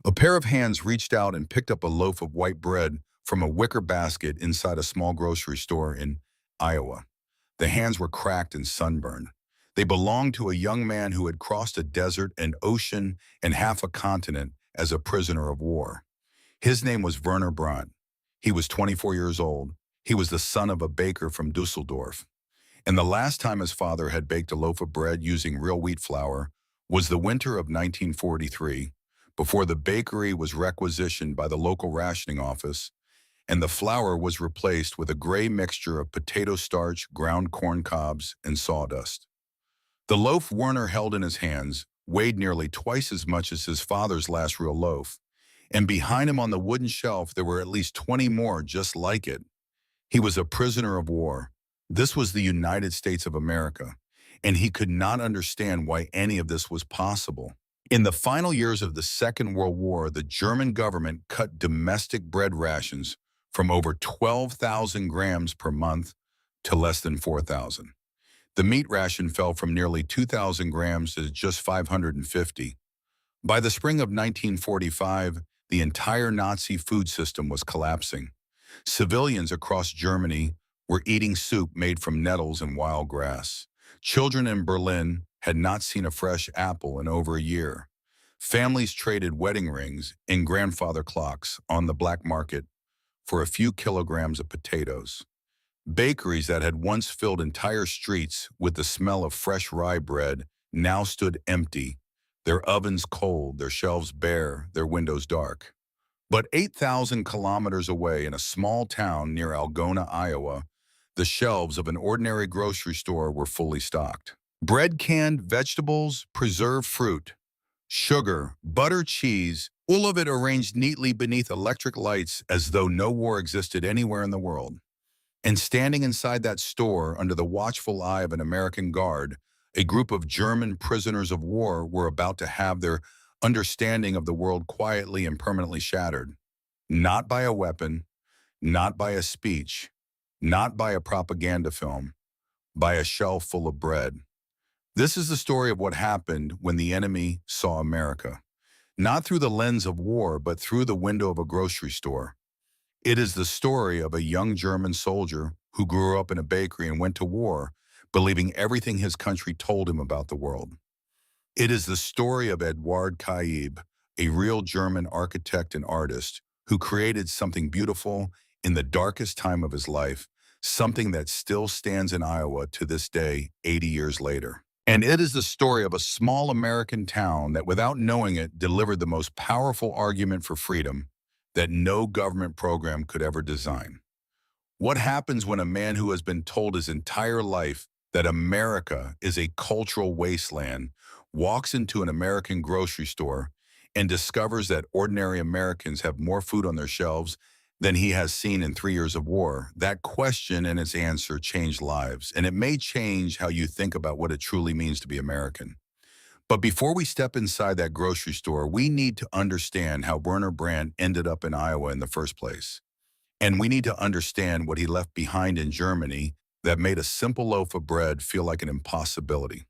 A pair of hands reached out and picked up a loaf of white bread from a wicker basket inside a small grocery store in Iowa. The hands were cracked and sunburned. They belonged to a young man who had crossed a desert, an ocean, and half a continent as a prisoner of war. His name was Werner Brandt. He was 24 years old. He was the son of a baker from Dusseldorf. And the last time his father had baked a loaf of bread using real wheat flour was the winter of 1943, before the bakery was requisitioned by the local rationing office, and the flour was replaced with a gray mixture of potato starch, ground corn cobs, and sawdust. The loaf Werner held in his hands weighed nearly twice as much as his father's last real loaf, and behind him on the wooden shelf there were at least 20 more just like it. He was a prisoner of war. This was the United States of America, and he could not understand why any of this was possible. In the final years of the Second World War, the German government cut domestic bread rations from over 12,000 grams per month to less than 4,000. The meat ration fell from nearly 2,000 grams to just 550. By the spring of 1945, the entire Nazi food system was collapsing. Civilians across Germany were eating soup made from nettles and wild grass. Children in Berlin had not seen a fresh apple in over a year. Families traded wedding rings and grandfather clocks on the black market for a few kilograms of potatoes. Bakeries that had once filled entire streets with the smell of fresh rye bread now stood empty, their ovens cold, their shelves bare, their windows dark. But 8,000 kilometers away in a small town near Algona, Iowa, the shelves of an ordinary grocery store were fully stocked. Bread, canned vegetables, preserved fruit, sugar, butter, cheese, all of it arranged neatly beneath electric lights as though no war existed anywhere in the world. And standing inside that store under the watchful eye of an American guard, a group of German prisoners of war were about to have their understanding of the world quietly and permanently shattered. Not by a weapon, not by a speech, not by a propaganda film, by a shelf full of bread. This is the story of what happened when the enemy saw America, not through the lens of war, but through the window of a grocery store. It is the story of a young German soldier who grew up in a bakery and went to war, believing everything his country told him about the world. It is the story of Eduard Kaib, a real German architect and artist who created something beautiful in the darkest time of his life, something that still stands in Iowa to this day, 80 years later. And it is the story of a small American town that, without knowing it, delivered the most powerful argument for freedom that no government program could ever design. What happens when a man who has been told his entire life that America is a cultural wasteland walks into an American grocery store and discovers that ordinary Americans have more food on their shelves than he has seen in 3 years of war? That question and its answer changed lives, and it may change how you think about what it truly means to be American. But before we step inside that grocery store, we need to understand how Werner Brandt ended up in Iowa in the first place. And we need to understand what he left behind in Germany that made a simple loaf of bread feel like an impossibility.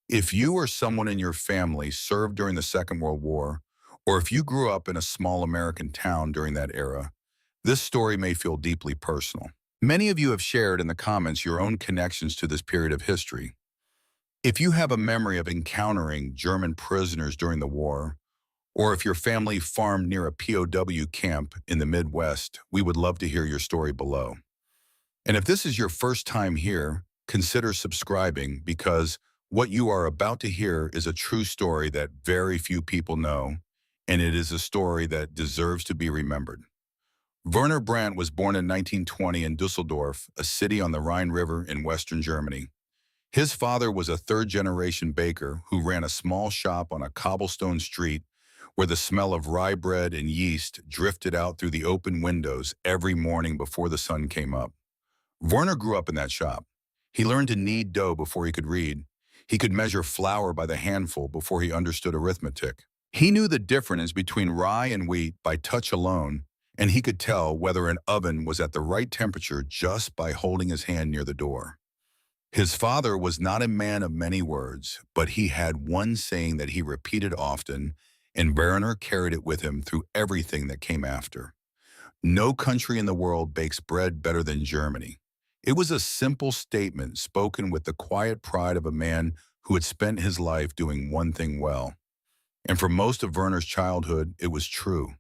If you or someone in your family served during the Second World War, or if you grew up in a small American town during that era, this story may feel deeply personal. Many of you have shared in the comments your own connections to this period of history. If you have a memory of encountering German prisoners during the war, or if your family farmed near a POW camp in the Midwest, we would love to hear your story below. And if this is your first time here, consider subscribing, because what you are about to hear is a true story that very few people know, and it is a story that deserves to be remembered. Werner Brandt was born in 1920 in Dusseldorf, a city on the Rhine River in western Germany. His father was a third-generation baker who ran a small shop on a cobblestone street where the smell of rye bread and yeast drifted out through the open windows every morning before the sun came up. Werner grew up in that shop. He learned to knead dough before he could read. He could measure flour by the handful before he understood arithmetic. He knew the difference between rye and wheat by touch alone, and he could tell whether an oven was at the right temperature just by holding his hand near the door. His father was not a man of many words, but he had one saying that he repeated often, and Werner carried it with him through everything that came after. No country in the world bakes bread better than Germany. It was a simple statement spoken with the quiet pride of a man who had spent his life doing one thing well. And for most of Werner's childhood, it was true.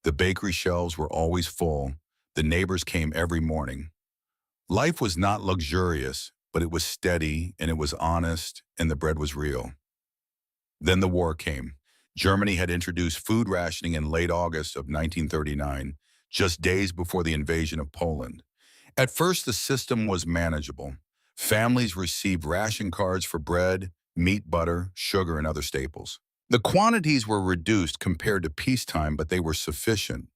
The bakery shelves were always full. The neighbors came every morning. Life was not luxurious, but it was steady and it was honest and the bread was real. Then the war came. Germany had introduced food rationing in late August of 1939, just days before the invasion of Poland. At first, the system was manageable. Families received ration cards for bread, meat, butter, sugar, and other staples. The quantities were reduced compared to peacetime, but they were sufficient.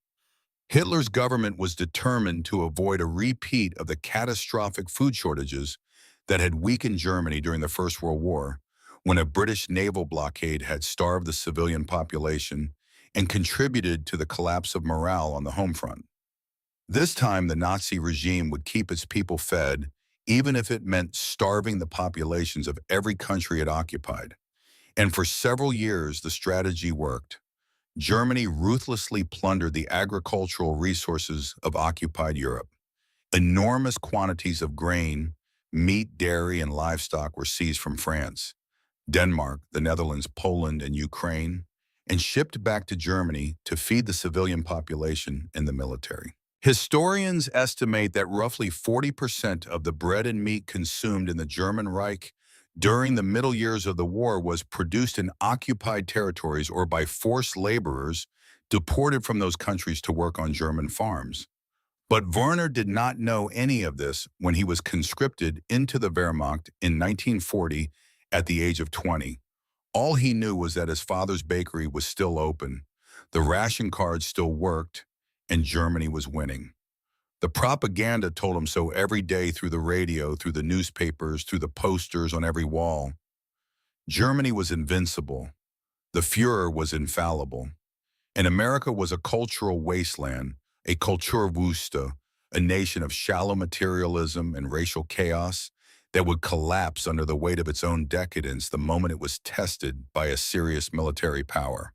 Hitler's government was determined to avoid a repeat of the catastrophic food shortages that had weakened Germany during the First World War, when a British naval blockade had starved the civilian population and contributed to the collapse of morale on the home front. This time, the Nazi regime would keep its people fed, even if it meant starving the populations of every country it occupied. And for several years, the strategy worked. Germany ruthlessly plundered the agricultural resources of occupied Europe. Enormous quantities of grain, meat, dairy, and livestock were seized from France, Denmark, the Netherlands, Poland, and Ukraine, and shipped back to Germany to feed the civilian population and the military. Historians estimate that roughly 40% of the bread and meat consumed in the German Reich during the middle years of the war was produced in occupied territories or by forced laborers deported from those countries to work on German farms. But Werner did not know any of this when he was conscripted into the Wehrmacht in 1940 at the age of 20. All he knew was that his father's bakery was still open, the ration cards still worked, and Germany was winning. The propaganda told him so every day through the radio, through the newspapers, through the posters on every wall. Germany was invincible. The Führer was infallible. And America was a cultural wasteland, a Kulturwüste, a nation of shallow materialism and racial chaos that would collapse under the weight of its own decadence the moment it was tested by a serious military power.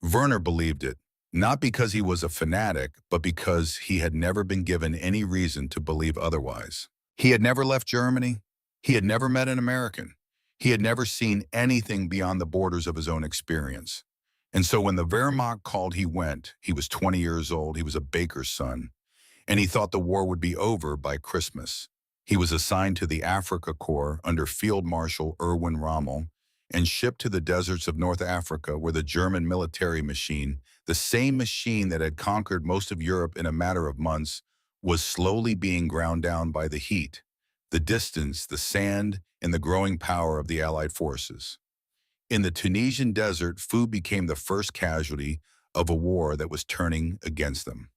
Werner believed it, not because he was a fanatic, but because he had never been given any reason to believe otherwise. He had never left Germany. He had never met an American. He had never seen anything beyond the borders of his own experience. And so when the Wehrmacht called, he went. He was 20 years old. He was a baker's son. And he thought the war would be over by Christmas. He was assigned to the Africa Corps under Field Marshal Erwin Rommel and shipped to the deserts of North Africa where the German military machine, the same machine that had conquered most of Europe in a matter of months, was slowly being ground down by the heat, the distance, the sand, and the growing power of the Allied forces. In the Tunisian desert, food became the first casualty of a war that was turning against them.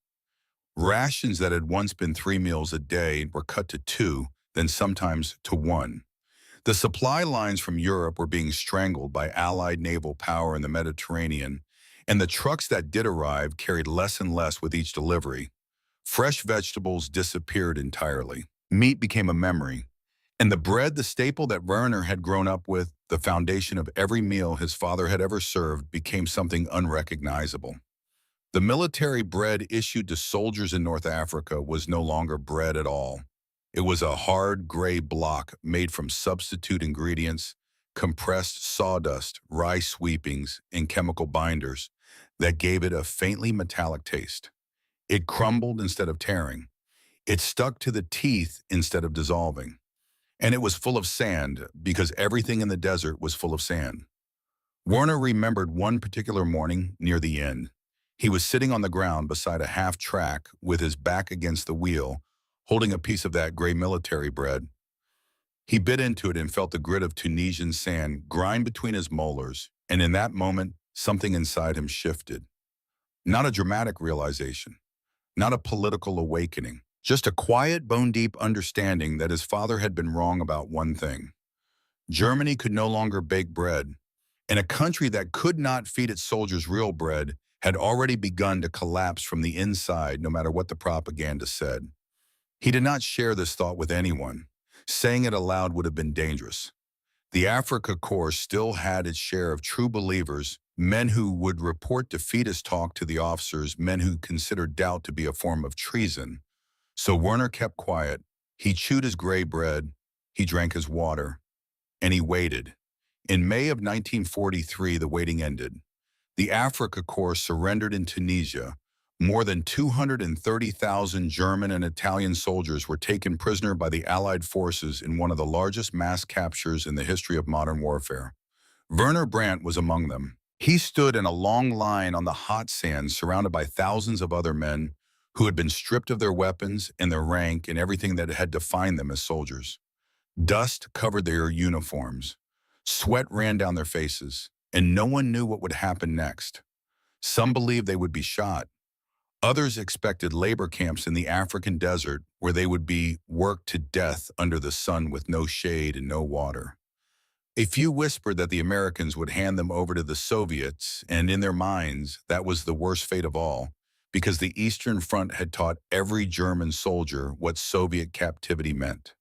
Rations that had once been 3 meals a day were cut to 2, then sometimes to 1. The supply lines from Europe were being strangled by Allied naval power in the Mediterranean, and the trucks that did arrive carried less and less with each delivery. Fresh vegetables disappeared entirely. Meat became a memory. And the bread, the staple that Werner had grown up with, the foundation of every meal his father had ever served, became something unrecognizable. The military bread issued to soldiers in North Africa was no longer bread at all. It was a hard gray block made from substitute ingredients, compressed sawdust, rice sweepings, and chemical binders that gave it a faintly metallic taste. It crumbled instead of tearing. It stuck to the teeth instead of dissolving. And it was full of sand because everything in the desert was full of sand. Werner remembered one particular morning near the end. He was sitting on the ground beside a half-track with his back against the wheel, holding a piece of that gray military bread. He bit into it and felt the grit of Tunisian sand grind between his molars, and in that moment, something inside him shifted. Not a dramatic realization, not a political awakening, just a quiet, bone-deep understanding that his father had been wrong about one thing. Germany could no longer bake bread, and a country that could not feed its soldiers real bread had already begun to collapse from the inside no matter what the propaganda said. He did not share this thought with anyone. Saying it aloud would have been dangerous. The Africa Corps still had its share of true believers, Men who would report defeatist talk to the officers, men who considered doubt to be a form of treason. So Werner kept quiet. He chewed his gray bread, he drank his water, and he waited. In May of 1943, the waiting ended. The Africa Corps surrendered in Tunisia. More than 230,000 German and Italian soldiers were taken prisoner by the Allied forces in one of the largest mass captures in the history of modern warfare. Werner Brandt was among them. He stood in a long line on the hot sand surrounded by thousands of other men who had been stripped of their weapons and their rank and everything that had defined them as soldiers. Dust covered their uniforms. Sweat ran down their faces, and no one knew what would happen next. Some believed they would be shot. Others expected labor camps in the African desert where they would be worked to death under the sun with no shade and no water. A few whispered that the Americans would hand them over to the Soviets, and in their minds, that was the worst fate of all, because the Eastern Front had taught every German soldier what Soviet captivity meant.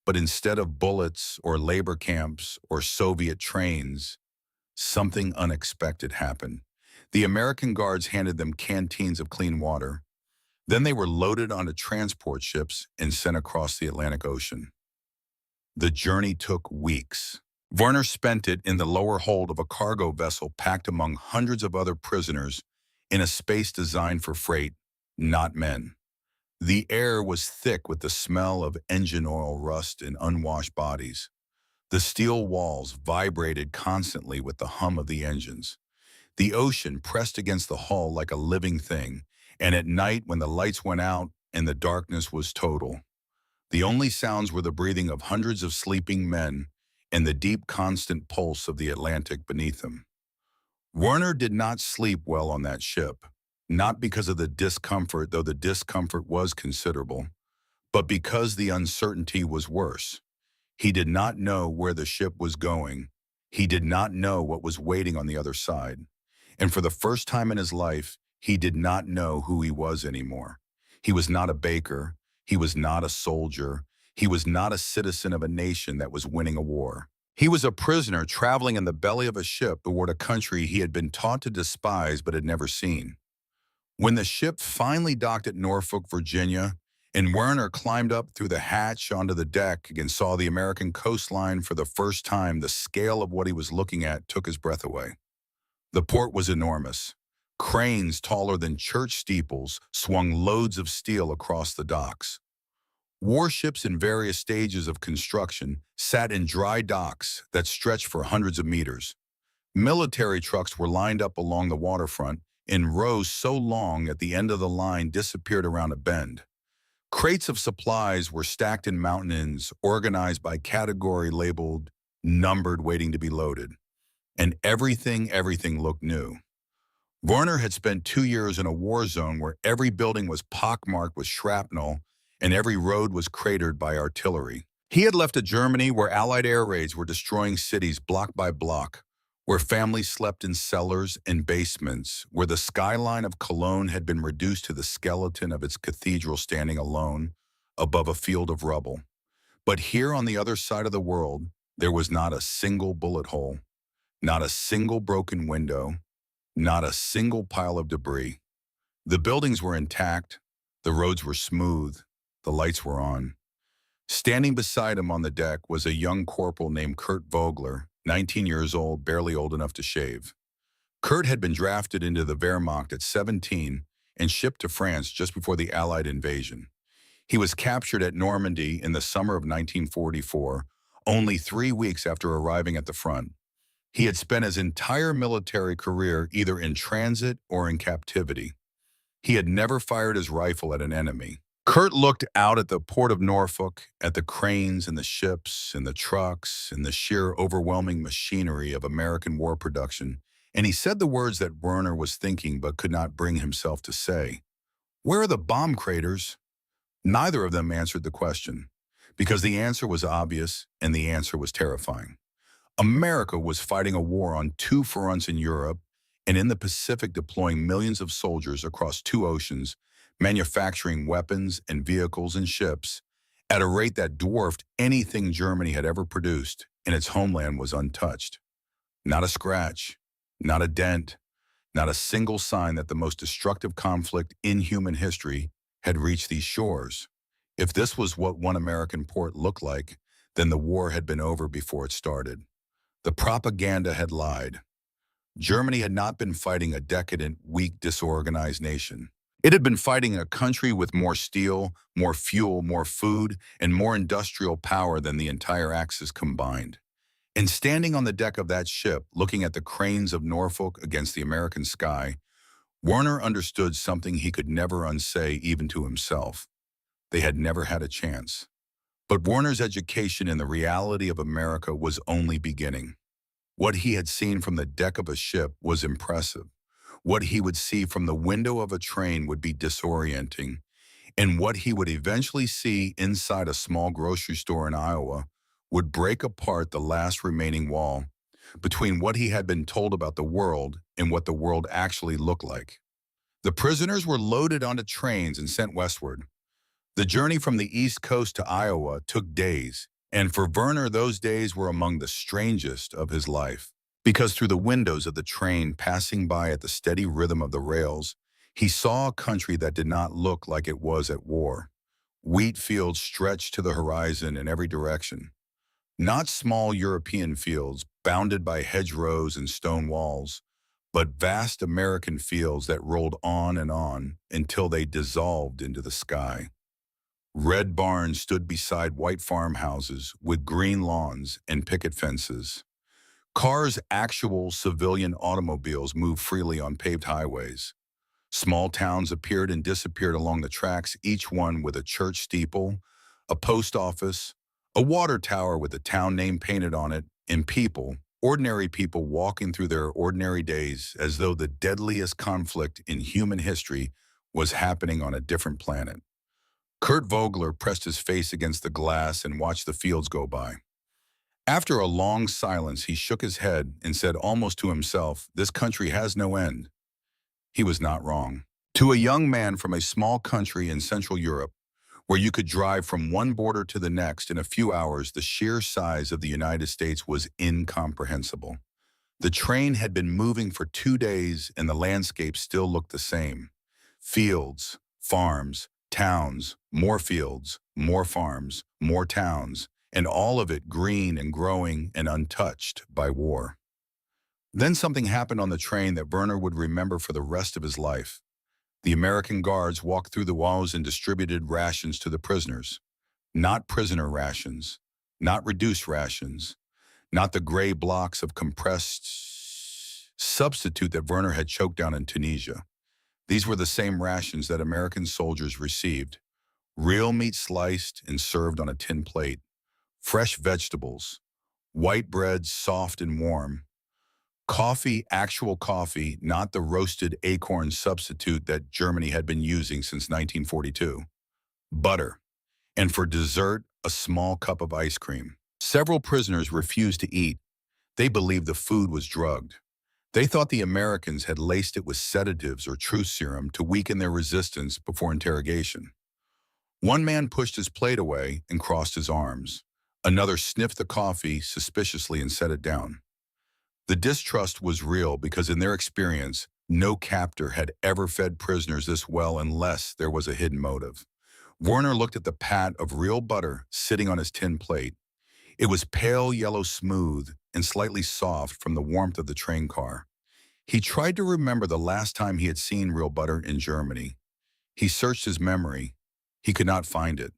But instead of bullets or labor camps or Soviet trains, something unexpected happened. The American guards handed them canteens of clean water. Then they were loaded onto transport ships and sent across the Atlantic Ocean. The journey took weeks. Werner spent it in the lower hold of a cargo vessel packed among hundreds of other prisoners in a space designed for freight, not men. The air was thick with the smell of engine oil rust and unwashed bodies. The steel walls vibrated constantly with the hum of the engines. The ocean pressed against the hull like a living thing, and at night when the lights went out and the darkness was total, the only sounds were the breathing of hundreds of sleeping men and the deep constant pulse of the Atlantic beneath him. Werner did not sleep well on that ship, not because of the discomfort, though the discomfort was considerable, but because the uncertainty was worse. He did not know where the ship was going. He did not know what was waiting on the other side. And for the first time in his life, he did not know who he was anymore. He was not a baker. He was not a soldier. He was not a citizen of a nation that was winning a war. He was a prisoner traveling in the belly of a ship toward a country he had been taught to despise but had never seen. When the ship finally docked at Norfolk, Virginia, and Werner climbed up through the hatch onto the deck and saw the American coastline for the first time, the scale of what he was looking at took his breath away. The port was enormous. Cranes taller than church steeples swung loads of steel across the docks. Warships in various stages of construction sat in dry docks that stretched for hundreds of meters. Military trucks were lined up along the waterfront in rows so long at the end of the line disappeared around a bend. Crates of supplies were stacked in mountain inns, organized by category labeled, numbered, waiting to be loaded. And everything looked new. Werner had spent 2 years in a war zone where every building was pockmarked with shrapnel and every road was cratered by artillery. He had left a Germany where Allied air raids were destroying cities block by block, where families slept in cellars and basements, where the skyline of Cologne had been reduced to the skeleton of its cathedral standing alone above a field of rubble. But here on the other side of the world, there was not a single bullet hole, not a single broken window, not a single pile of debris. The buildings were intact, the roads were smooth, the lights were on. Standing beside him on the deck was a young corporal named Kurt Vogler, 19 years old, barely old enough to shave. Kurt had been drafted into the Wehrmacht at 17 and shipped to France just before the Allied invasion. He was captured at Normandy in the summer of 1944, only 3 weeks after arriving at the front. He had spent his entire military career either in transit or in captivity. He had never fired his rifle at an enemy. Kurt looked out at the port of Norfolk, at the cranes and the ships and the trucks and the sheer overwhelming machinery of American war production, and he said the words that Werner was thinking but could not bring himself to say. Where are the bomb craters? Neither of them answered the question, because the answer was obvious and the answer was terrifying. America was fighting a war on 2 fronts in Europe and in the Pacific, deploying millions of soldiers across 2 oceans, manufacturing weapons and vehicles and ships at a rate that dwarfed anything Germany had ever produced, and its homeland was untouched. Not a scratch, Not a dent, not a single sign that the most destructive conflict in human history had reached these shores. If this was what one American port looked like, then the war had been over before it started. The propaganda had lied. Germany had not been fighting a decadent, weak, disorganized nation. It had been fighting a country with more steel, more fuel, more food, and more industrial power than the entire Axis combined. And standing on the deck of that ship, looking at the cranes of Norfolk against the American sky, Werner understood something he could never unsay even to himself. They had never had a chance. But Werner's education in the reality of America was only beginning. What he had seen from the deck of a ship was impressive. What he would see from the window of a train would be disorienting. And what he would eventually see inside a small grocery store in Iowa would break apart the last remaining wall between what he had been told about the world and what the world actually looked like. The prisoners were loaded onto trains and sent westward. The journey from the East Coast to Iowa took days, and for Werner those days were among the strangest of his life. Because through the windows of the train passing by at the steady rhythm of the rails, he saw a country that did not look like it was at war. Wheat fields stretched to the horizon in every direction. Not small European fields bounded by hedgerows and stone walls, but vast American fields that rolled on and on until they dissolved into the sky. Red barns stood beside white farmhouses with green lawns and picket fences. Cars, actual civilian automobiles, moved freely on paved highways. Small towns appeared and disappeared along the tracks, each one with a church steeple, a post office, a water tower with a town name painted on it, and people, ordinary people walking through their ordinary days as though the deadliest conflict in human history was happening on a different planet. Kurt Vogler pressed his face against the glass and watched the fields go by. After a long silence, he shook his head and said almost to himself, "This country has no end." He was not wrong. To a young man from a small country in Central Europe, where you could drive from one border to the next in a few hours, the sheer size of the United States was incomprehensible. The train had been moving for 2 days and the landscape still looked the same. Fields, farms, towns, more fields, more farms, more towns, and all of it green and growing and untouched by war. Then something happened on the train that Werner would remember for the rest of his life. The American guards walked through the walls and distributed rations to the prisoners. Not prisoner rations, not reduced rations, not the gray blocks of compressed substitute that Werner had choked down in Tunisia. These were the same rations that American soldiers received. Real meat sliced and served on a tin plate. Fresh vegetables. White bread, soft and warm. Coffee, actual coffee, not the roasted acorn substitute that Germany had been using since 1942. Butter. And for dessert, a small cup of ice cream. Several prisoners refused to eat. They believed the food was drugged. They thought the Americans had laced it with sedatives or truth serum to weaken their resistance before interrogation. One man pushed his plate away and crossed his arms. Another sniffed the coffee suspiciously and set it down. The distrust was real because in their experience, no captor had ever fed prisoners this well unless there was a hidden motive. Werner looked at the pat of real butter sitting on his tin plate. It was pale yellow smooth and slightly soft from the warmth of the train car. He tried to remember the last time he had seen real butter in Germany. He searched his memory. He could not find it.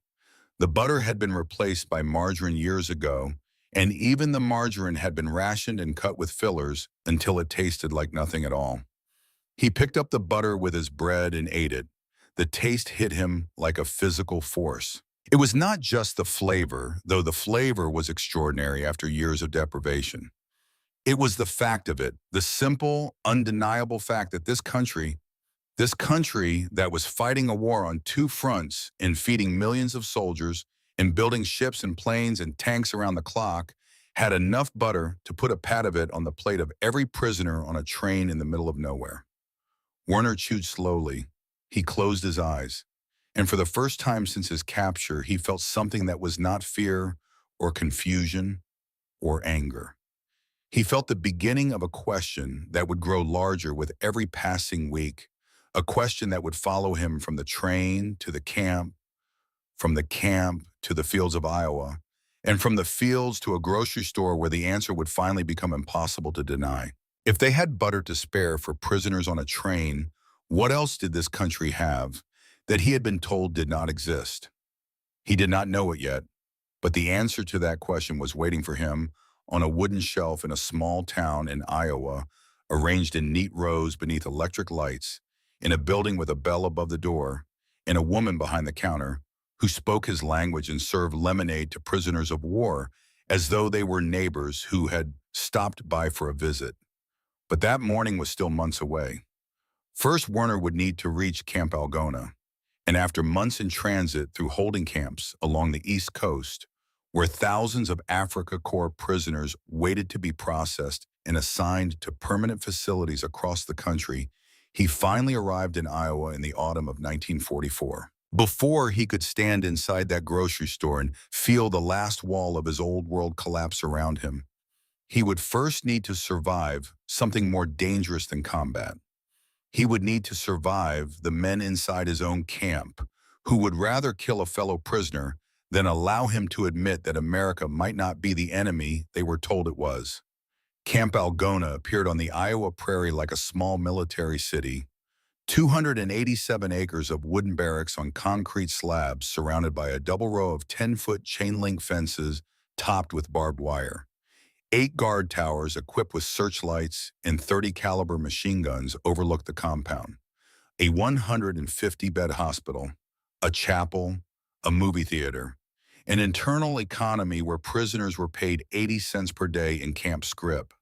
The butter had been replaced by margarine years ago, and even the margarine had been rationed and cut with fillers until it tasted like nothing at all. He picked up the butter with his bread and ate it. The taste hit him like a physical force. It was not just the flavor, though the flavor was extraordinary after years of deprivation. It was the fact of it, the simple, undeniable fact that this country that was fighting a war on two fronts and feeding millions of soldiers and building ships and planes and tanks around the clock, had enough butter to put a pat of it on the plate of every prisoner on a train in the middle of nowhere. Werner chewed slowly. He closed his eyes. And for the first time since his capture, he felt something that was not fear or confusion or anger. He felt the beginning of a question that would grow larger with every passing week, a question that would follow him from the train to the camp, from the camp to the fields of Iowa, and from the fields to a grocery store where the answer would finally become impossible to deny. If they had butter to spare for prisoners on a train, what else did this country have that he had been told did not exist? He did not know it yet, but the answer to that question was waiting for him on a wooden shelf in a small town in Iowa, arranged in neat rows beneath electric lights, in a building with a bell above the door, and a woman behind the counter who spoke his language and served lemonade to prisoners of war as though they were neighbors who had stopped by for a visit. But that morning was still months away. First, Werner would need to reach Camp Algona, and after months in transit through holding camps along the East Coast, where thousands of Afrika Korps prisoners waited to be processed and assigned to permanent facilities across the country, he finally arrived in Iowa in the autumn of 1944. Before he could stand inside that grocery store and feel the last wall of his old world collapse around him, he would first need to survive something more dangerous than combat. He would need to survive the men inside his own camp who would rather kill a fellow prisoner than allow him to admit that America might not be the enemy they were told it was. Camp Algona appeared on the Iowa prairie like a small military city, 287 acres of wooden barracks on concrete slabs surrounded by a double row of 10-foot chain-link fences topped with barbed wire. 8 guard towers equipped with searchlights and 30 caliber machine guns overlooked the compound. A 150-bed hospital, a chapel, a movie theater, an internal economy where prisoners were paid 80 cents per day in camp scrip.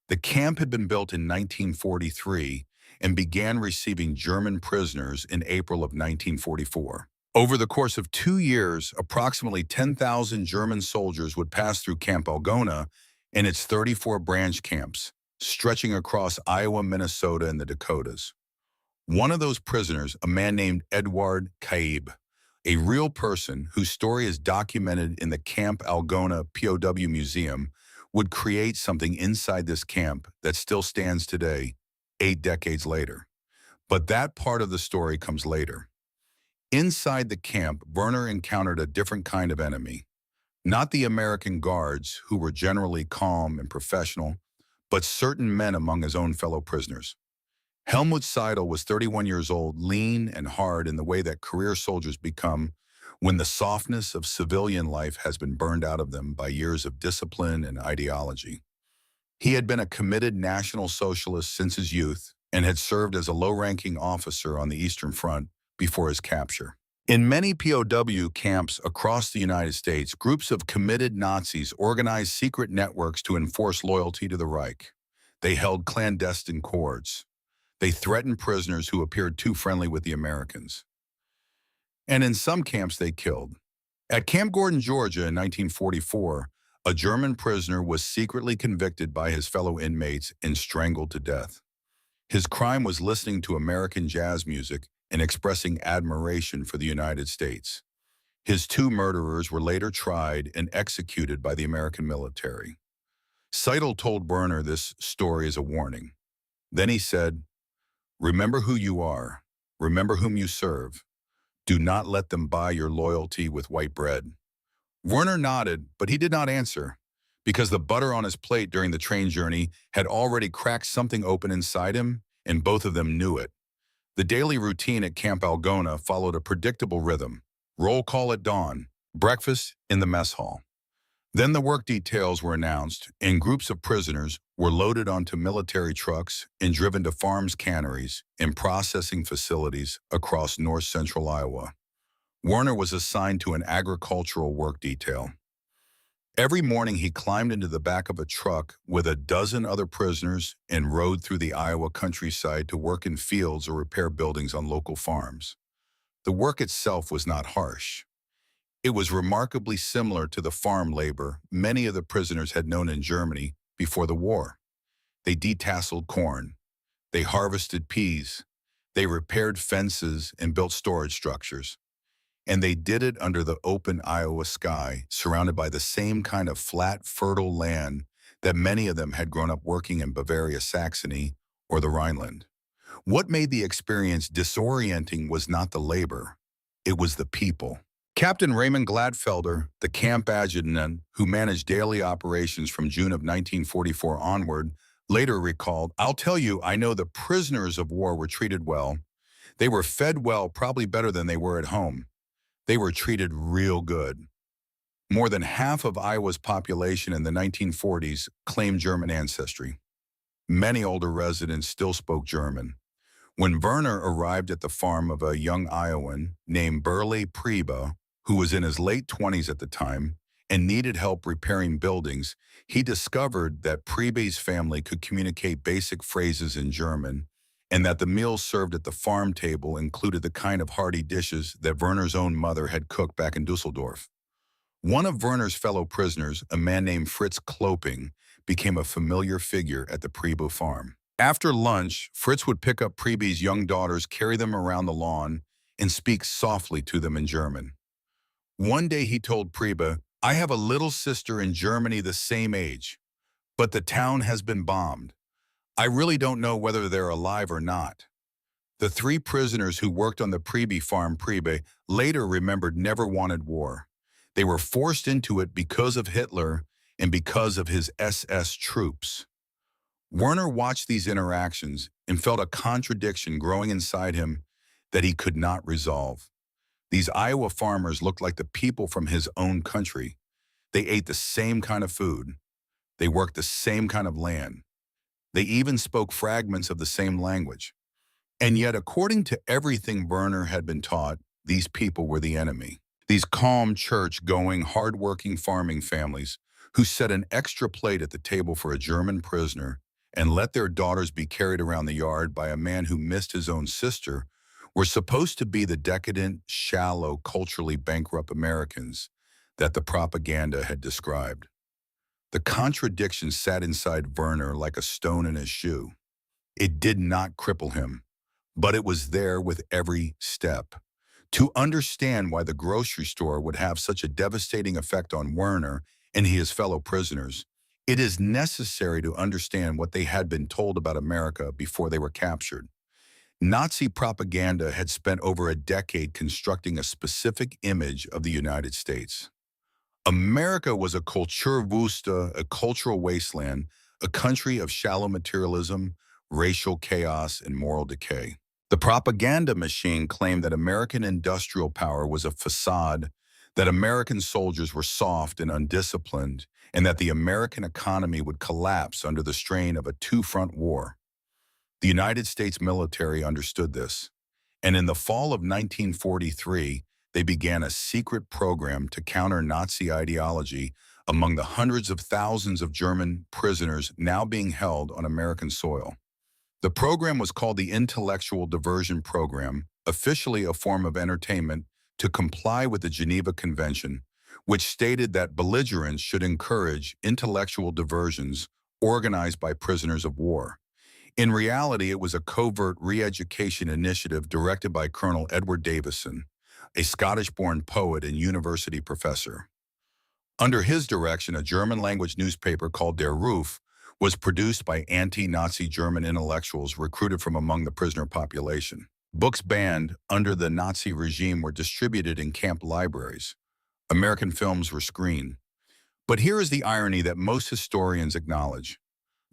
The camp had been built in 1943 and began receiving German prisoners in April of 1944. Over the course of 2 years, approximately 10,000 German soldiers would pass through Camp Algona and its 34 branch camps, stretching across Iowa, Minnesota, and the Dakotas. One of those prisoners, a man named Edward Kaib, a real person whose story is documented in the Camp Algona POW Museum, would create something inside this camp that still stands today, 8 decades later. But that part of the story comes later. Inside the camp, Werner encountered a different kind of enemy. Not the American guards, who were generally calm and professional, but certain men among his own fellow prisoners. Helmut Seidel was 31 years old, lean and hard in the way that career soldiers become when the softness of civilian life has been burned out of them by years of discipline and ideology. He had been a committed National Socialist since his youth and had served as a low-ranking officer on the Eastern Front before his capture. In many POW camps across the United States, groups of committed Nazis organized secret networks to enforce loyalty to the Reich. They held clandestine courts. They threatened prisoners who appeared too friendly with the Americans. And in some camps, they killed. At Camp Gordon, Georgia in 1944, a German prisoner was secretly convicted by his fellow inmates and strangled to death. His crime was listening to American jazz music and expressing admiration for the United States. His 2 murderers were later tried and executed by the American military. Seidel told Werner this story as a warning. Then he said, "Remember who you are. Remember whom you serve. Do not let them buy your loyalty with white bread." Werner nodded, but he did not answer, because the butter on his plate during the train journey had already cracked something open inside him, and both of them knew it. The daily routine at Camp Algona followed a predictable rhythm: roll call at dawn, breakfast in the mess hall. Then the work details were announced, and groups of prisoners were loaded onto military trucks and driven to farms, canneries, and processing facilities across north-central Iowa. Werner was assigned to an agricultural work detail. Every morning he climbed into the back of a truck with a dozen other prisoners and rode through the Iowa countryside to work in fields or repair buildings on local farms. The work itself was not harsh. It was remarkably similar to the farm labor many of the prisoners had known in Germany before the war. They detasseled corn. They harvested peas. They repaired fences and built storage structures. And they did it under the open Iowa sky, surrounded by the same kind of flat, fertile land that many of them had grown up working in Bavaria, Saxony, or the Rhineland. What made the experience disorienting was not the labor, it was the people. Captain Raymond Gladfelder, the camp adjutant who managed daily operations from June of 1944 onward, later recalled, "I'll tell you, I know the prisoners of war were treated well. They were fed well, probably better than they were at home. They were treated real good." More than half of Iowa's population in the 1940s claimed German ancestry. Many older residents still spoke German. When Werner arrived at the farm of a young Iowan named Burley Priebe, who was in his late 20s at the time and needed help repairing buildings, he discovered that Priebe's family could communicate basic phrases in German and that the meals served at the farm table included the kind of hearty dishes that Werner's own mother had cooked back in Dusseldorf. One of Werner's fellow prisoners, a man named Fritz Kloping, became a familiar figure at the Priebe farm. After lunch, Fritz would pick up Priebe's young daughters, carry them around the lawn, and speak softly to them in German. One day he told Priebe, "I have a little sister in Germany the same age, but the town has been bombed. I really don't know whether they're alive or not." The three prisoners who worked on the Priebe farm, Priebe, later remembered never wanted war. They were forced into it because of Hitler and because of his SS troops. Werner watched these interactions and felt a contradiction growing inside him that he could not resolve. These Iowa farmers looked like the people from his own country. They ate the same kind of food. They worked the same kind of land. They even spoke fragments of the same language. And yet, according to everything Werner had been taught, these people were the enemy. These calm, church-going, hard-working farming families who set an extra plate at the table for a German prisoner and let their daughters be carried around the yard by a man who missed his own sister were supposed to be the decadent, shallow, culturally bankrupt Americans that the propaganda had described. The contradiction sat inside Werner like a stone in his shoe. It did not cripple him, but it was there with every step. To understand why the grocery store would have such a devastating effect on Werner and his fellow prisoners, it is necessary to understand what they had been told about America before they were captured. Nazi propaganda had spent over a decade constructing a specific image of the United States. America was a Kulturwüste, a cultural wasteland, a country of shallow materialism, racial chaos, and moral decay. The propaganda machine claimed that American industrial power was a facade, that American soldiers were soft and undisciplined, and that the American economy would collapse under the strain of a two-front war. The United States military understood this, and in the fall of 1943, they began a secret program to counter Nazi ideology among the hundreds of thousands of German prisoners now being held on American soil. The program was called the Intellectual Diversion Program, officially a form of entertainment to comply with the Geneva Convention, which stated that belligerents should encourage intellectual diversions organized by prisoners of war. In reality, it was a covert re-education initiative directed by Colonel Edward Davison, a Scottish-born poet and university professor. Under his direction, a German-language newspaper called Der Ruf was produced by anti-Nazi German intellectuals recruited from among the prisoner population. Books banned under the Nazi regime were distributed in camp libraries. American films were screened. But here is the irony that most historians acknowledge.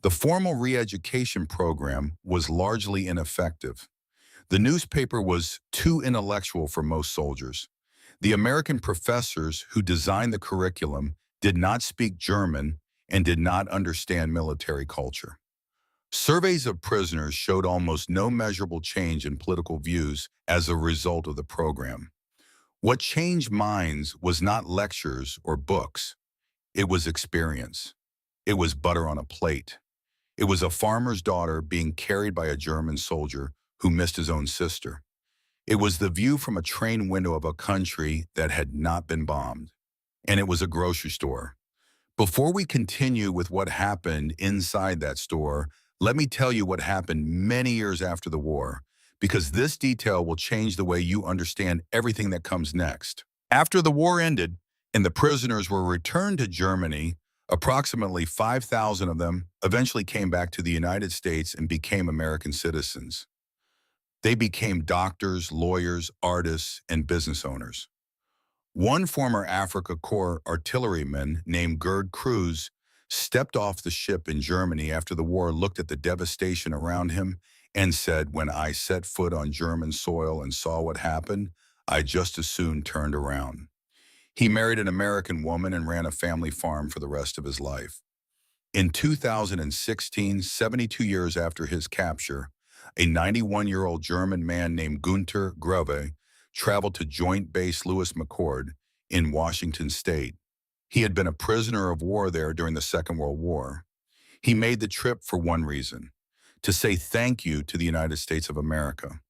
The formal re-education program was largely ineffective. The newspaper was too intellectual for most soldiers. The American professors who designed the curriculum did not speak German and did not understand military culture. Surveys of prisoners showed almost no measurable change in political views as a result of the program. What changed minds was not lectures or books. It was experience. It was butter on a plate. It was a farmer's daughter being carried by a German soldier who missed his own sister. It was the view from a train window of a country that had not been bombed. And it was a grocery store. Before we continue with what happened inside that store, let me tell you what happened many years after the war, because this detail will change the way you understand everything that comes next. After the war ended and the prisoners were returned to Germany, Approximately 5,000 of them eventually came back to the United States and became American citizens. They became doctors, lawyers, artists, and business owners. One former Africa Corps artilleryman named Gerd Cruz stepped off the ship in Germany after the war, looked at the devastation around him, and said, "When I set foot on German soil and saw what happened, I just as soon turned around." He married an American woman and ran a family farm for the rest of his life. In 2016, 72 years after his capture, a 91-year-old German man named Gunther Grove traveled to Joint Base Lewis McChord in Washington state. He had been a prisoner of war there during the Second World War. He made the trip for one reason: to say thank you to the United States of America.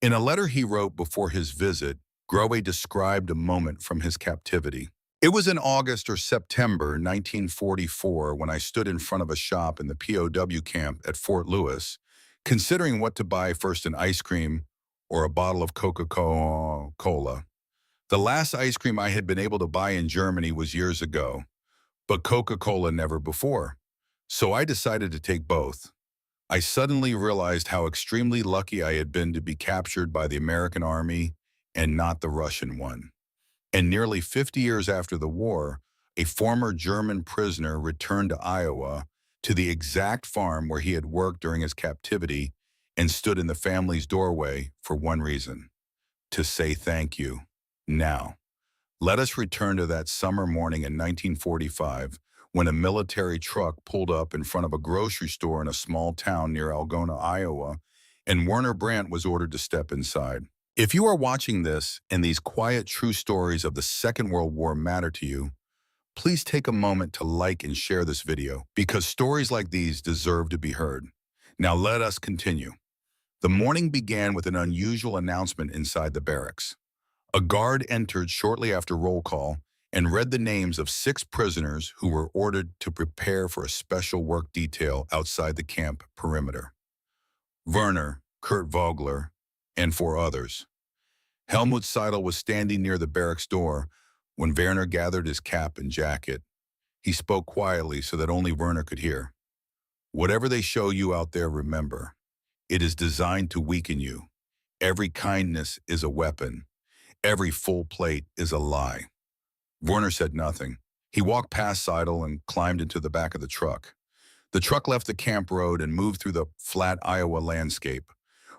In a letter he wrote before his visit, Grove described a moment from his captivity. "It was in August or September 1944 when I stood in front of a shop in the POW camp at Fort Lewis, considering what to buy first, an ice cream or a bottle of Coca-Cola. The last ice cream I had been able to buy in Germany was years ago, but Coca-Cola never before. So I decided to take both. I suddenly realized how extremely lucky I had been to be captured by the American Army and not the Russian one. And nearly 50 years after the war, a former German prisoner returned to Iowa, to the exact farm where he had worked during his captivity, and stood in the family's doorway for one reason: to say thank you. Now, let us return to that summer morning in 1945 when a military truck pulled up in front of a grocery store in a small town near Algona, Iowa, and Werner Brandt was ordered to step inside. If you are watching this and these quiet, true stories of the Second World War matter to you, please take a moment to like and share this video, because stories like these deserve to be heard. Now let us continue. The morning began with an unusual announcement inside the barracks. A guard entered shortly after roll call and read the names of 6 prisoners who were ordered to prepare for a special work detail outside the camp perimeter. Werner, Kurt Vogler, and 4 others. Helmut Seidel was standing near the barracks door when Werner gathered his cap and jacket. He spoke quietly so that only Werner could hear. "Whatever they show you out there, remember, it is designed to weaken you. Every kindness is a weapon. Every full plate is a lie." Werner said nothing. He walked past Seidel and climbed into the back of the truck. The truck left the camp road and moved through the flat Iowa landscape.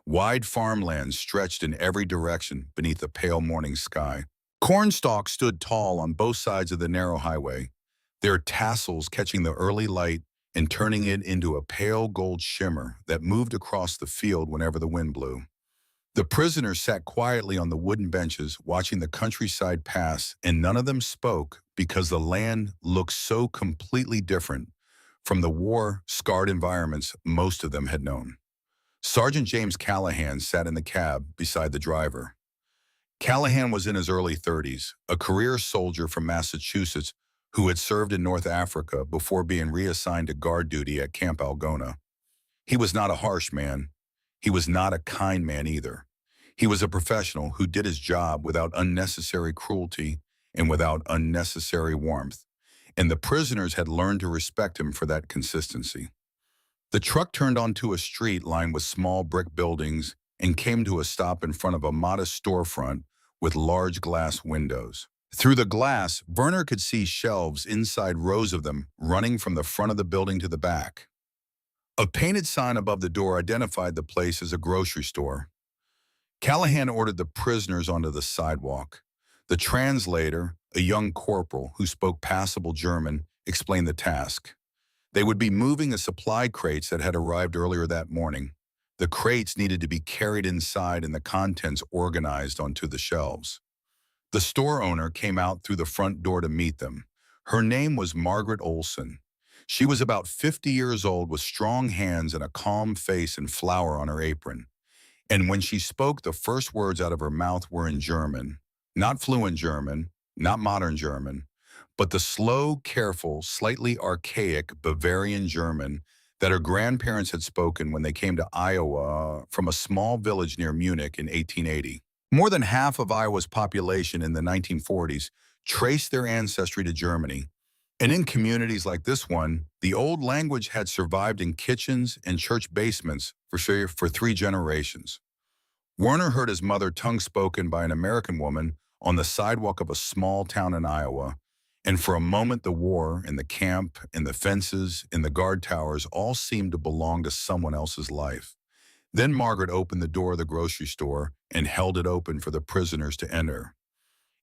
Wide farmlands stretched in every direction beneath the pale morning sky. Corn stalks stood tall on both sides of the narrow highway, their tassels catching the early light and turning it into a pale gold shimmer that moved across the field whenever the wind blew. The prisoners sat quietly on the wooden benches, watching the countryside pass, and none of them spoke because the land looked so completely different from the war-scarred environments most of them had known. Sergeant James Callahan sat in the cab beside the driver. Callahan was in his early 30s, a career soldier from Massachusetts who had served in North Africa before being reassigned to guard duty at Camp Algona. He was not a harsh man. He was not a kind man either. He was a professional who did his job without unnecessary cruelty and without unnecessary warmth, and the prisoners had learned to respect him for that consistency. The truck turned onto a street lined with small brick buildings and came to a stop in front of a modest storefront with large glass windows. Through the glass, Werner could see shelves inside, rows of them, running from the front of the building to the back. A painted sign above the door identified the place as a grocery store. Callahan ordered the prisoners onto the sidewalk. The translator, a young corporal who spoke passable German, explained the task. They would be moving the supply crates that had arrived earlier that morning. The crates needed to be carried inside and the contents organized onto the shelves. The store owner came out through the front door to meet them. Her name was Margaret Olson. She was about 50 years old with strong hands and a calm face and flour on her apron. And when she spoke, the first words out of her mouth were in German. Not fluent German, not modern German, but the slow, careful, slightly archaic Bavarian German that her grandparents had spoken when they came to Iowa from a small village near Munich in 1880. More than half of Iowa's population in the 1940s traced their ancestry to Germany, And in communities like this one, the old language had survived in kitchens and church basements for 3 generations. Werner heard his mother tongue spoken by an American woman on the sidewalk of a small town in Iowa, and for a moment the war and the camp and the fences and the guard towers all seemed to belong to someone else's life. Then Margaret opened the door of the grocery store and held it open for the prisoners to enter.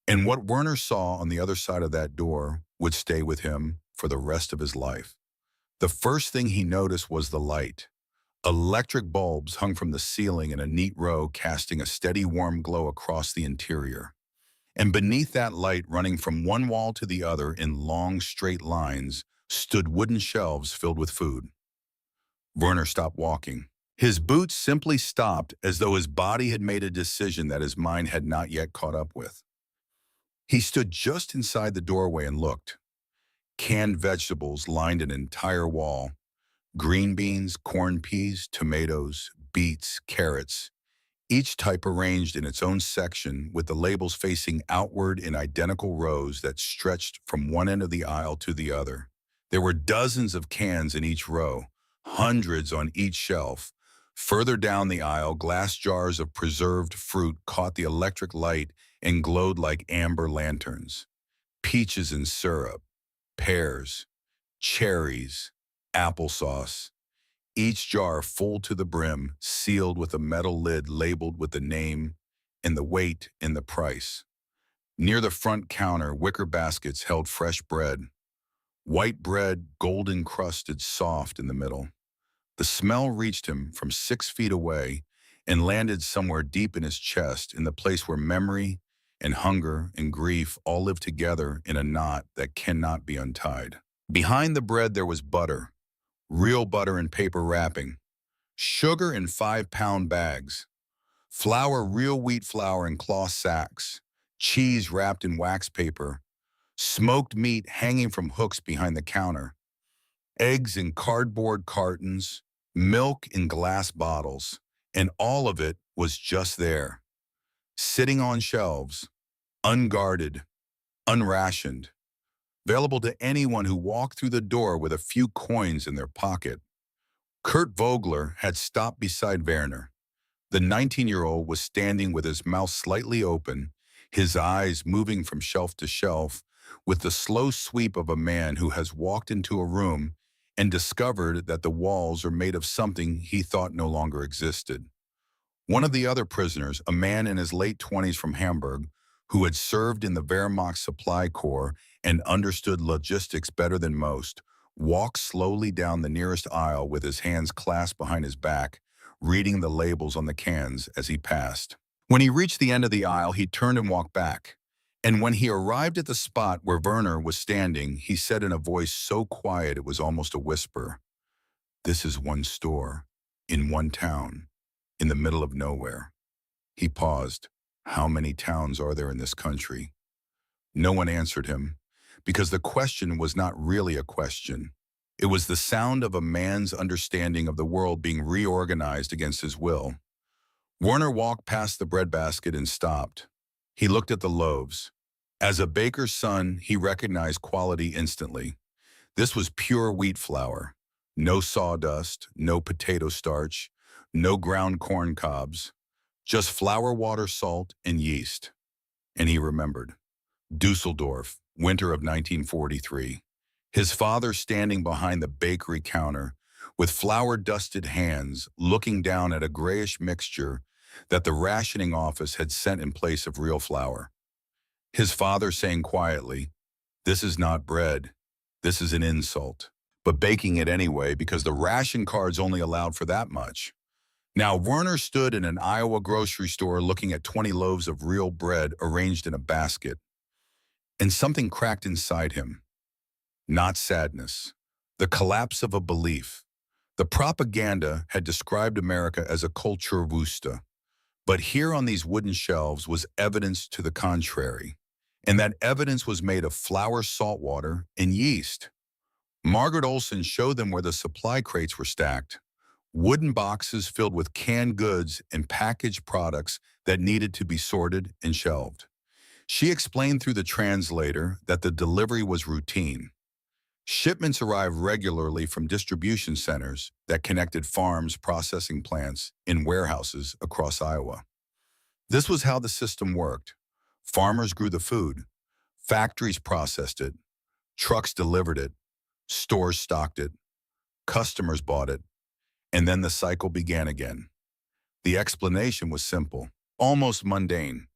And what Werner saw on the other side of that door would stay with him for the rest of his life. The first thing he noticed was the light. Electric bulbs hung from the ceiling in a neat row, casting a steady warm glow across the interior. And beneath that light, running from one wall to the other in long, straight lines, stood wooden shelves filled with food. Werner stopped walking. His boots simply stopped, as though his body had made a decision that his mind had not yet caught up with. He stood just inside the doorway and looked. Canned vegetables lined an entire wall. Green beans, corn peas, tomatoes, beets, carrots, each type arranged in its own section with the labels facing outward in identical rows that stretched from one end of the aisle to the other. There were dozens of cans in each row, hundreds on each shelf. Further down the aisle, glass jars of preserved fruit caught the electric light and glowed like amber lanterns. Peaches in syrup, pears, cherries, applesauce, each jar full to the brim, sealed with a metal lid labeled with the name and the weight and the price. Near the front counter, wicker baskets held fresh bread. White bread, golden crusted, soft in the middle. The smell reached him from 6 feet away and landed somewhere deep in his chest, in the place where memory and hunger and grief all live together in a knot that cannot be untied. Behind the bread there was butter, real butter in paper wrapping, sugar in 5-pound bags, flour, real wheat flour in cloth sacks, cheese wrapped in wax paper, smoked meat hanging from hooks behind the counter, eggs in cardboard cartons, milk in glass bottles, and all of it was just there, sitting on shelves, unguarded, unrationed, available to anyone who walked through the door with a few coins in their pocket. Kurt Vogler had stopped beside Werner. The 19-year-old was standing with his mouth slightly open, his eyes moving from shelf to shelf, with the slow sweep of a man who has walked into a room and discovered that the walls are made of something he thought no longer existed. One of the other prisoners, a man in his late 20s from Hamburg, who had served in the Wehrmacht Supply Corps and understood logistics better than most, walked slowly down the nearest aisle with his hands clasped behind his back, reading the labels on the cans as he passed. When he reached the end of the aisle, he turned and walked back. And when he arrived at the spot where Werner was standing, he said in a voice so quiet it was almost a whisper, "This is one store, in one town, in the middle of nowhere." He paused. How many towns are there in this country? No one answered him, because the question was not really a question. It was the sound of a man's understanding of the world being reorganized against his will. Werner walked past the breadbasket and stopped. He looked at the loaves. As a baker's son, he recognized quality instantly. This was pure wheat flour. No sawdust, no potato starch, no ground corn cobs. Just flour, water, salt, and yeast. And he remembered. Dusseldorf, winter of 1943. His father standing behind the bakery counter with flour-dusted hands, looking down at a grayish mixture that the rationing office had sent in place of real flour. His father saying quietly, "This is not bread. This is an insult," but baking it anyway because the ration cards only allowed for that much. Now, Werner stood in an Iowa grocery store looking at 20 loaves of real bread arranged in a basket, and something cracked inside him. Not sadness, the collapse of a belief. The propaganda had described America as a culture Wusta, but here on these wooden shelves was evidence to the contrary, and that evidence was made of flour, salt water, and yeast. Margaret Olson showed them where the supply crates were stacked. Wooden boxes filled with canned goods and packaged products that needed to be sorted and shelved. She explained through the translator that the delivery was routine. Shipments arrived regularly from distribution centers that connected farms, processing plants, and warehouses across Iowa. This was how the system worked. Farmers grew the food, factories processed it, trucks delivered it, stores stocked it, customers bought it, and then the cycle began again. The explanation was simple, almost mundane.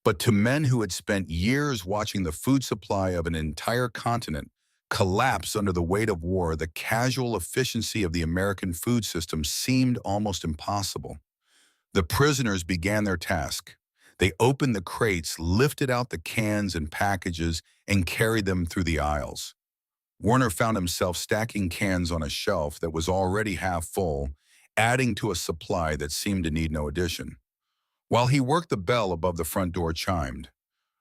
But to men who had spent years watching the food supply of an entire continent collapse under the weight of war, the casual efficiency of the American food system seemed almost impossible. The prisoners began their task. They opened the crates, lifted out the cans and packages, and carried them through the aisles. Werner found himself stacking cans on a shelf that was already half full, adding to a supply that seemed to need no addition. While he worked, the bell above the front door chimed.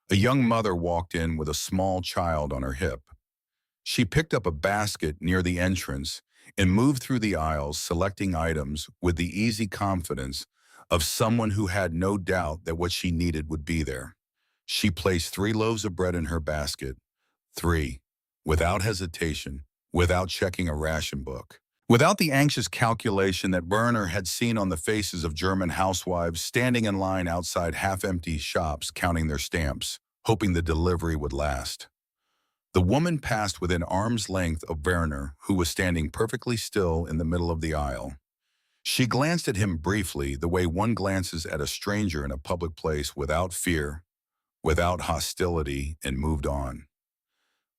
A young mother walked in with a small child on her hip. She picked up a basket near the entrance and moved through the aisles, selecting items with the easy confidence of someone who had no doubt that what she needed would be there. She placed 3 loaves of bread in her basket, 3, without hesitation, without checking a ration book. Without the anxious calculation that Werner had seen on the faces of German housewives standing in line outside half-empty shops counting their stamps, hoping the delivery would last. The woman passed within arm's length of Werner, who was standing perfectly still in the middle of the aisle. She glanced at him briefly, the way one glances at a stranger in a public place, without fear, without hostility, and moved on.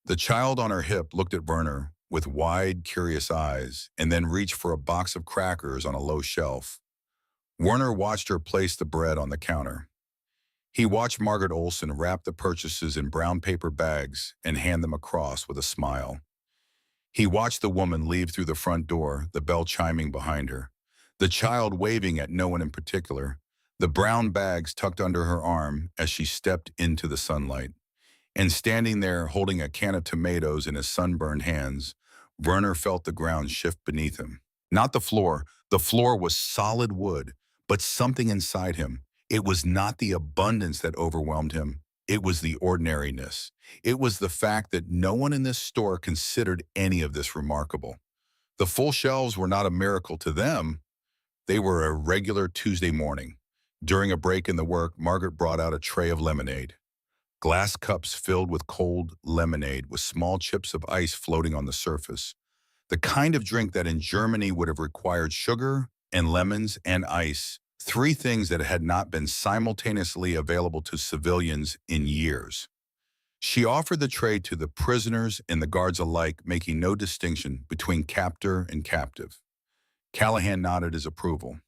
The child on her hip looked at Werner with wide, curious eyes, and then reached for a box of crackers on a low shelf. Werner watched her place the bread on the counter. He watched Margaret Olson wrap the purchases in brown paper bags and hand them across with a smile. He watched the woman leave through the front door, the bell chiming behind her, the child waving at no one in particular, the brown bags tucked under her arm as she stepped into the sunlight. And standing there, holding a can of tomatoes in his sunburned hands, Werner felt the ground shift beneath him. Not the floor was solid wood, but something inside him. It was not the abundance that overwhelmed him. It was the ordinariness. It was the fact that no one in this store considered any of this remarkable. The full shelves were not a miracle to them. They were a regular Tuesday morning. During a break in the work, Margaret brought out a tray of lemonade. Glass cups filled with cold lemonade with small chips of ice floating on the surface. The kind of drink that in Germany would have required sugar and lemons and ice, 3 things that had not been simultaneously available to civilians in years. She offered the tray to the prisoners and the guards alike, making no distinction between captor and captive. Callahan nodded his approval.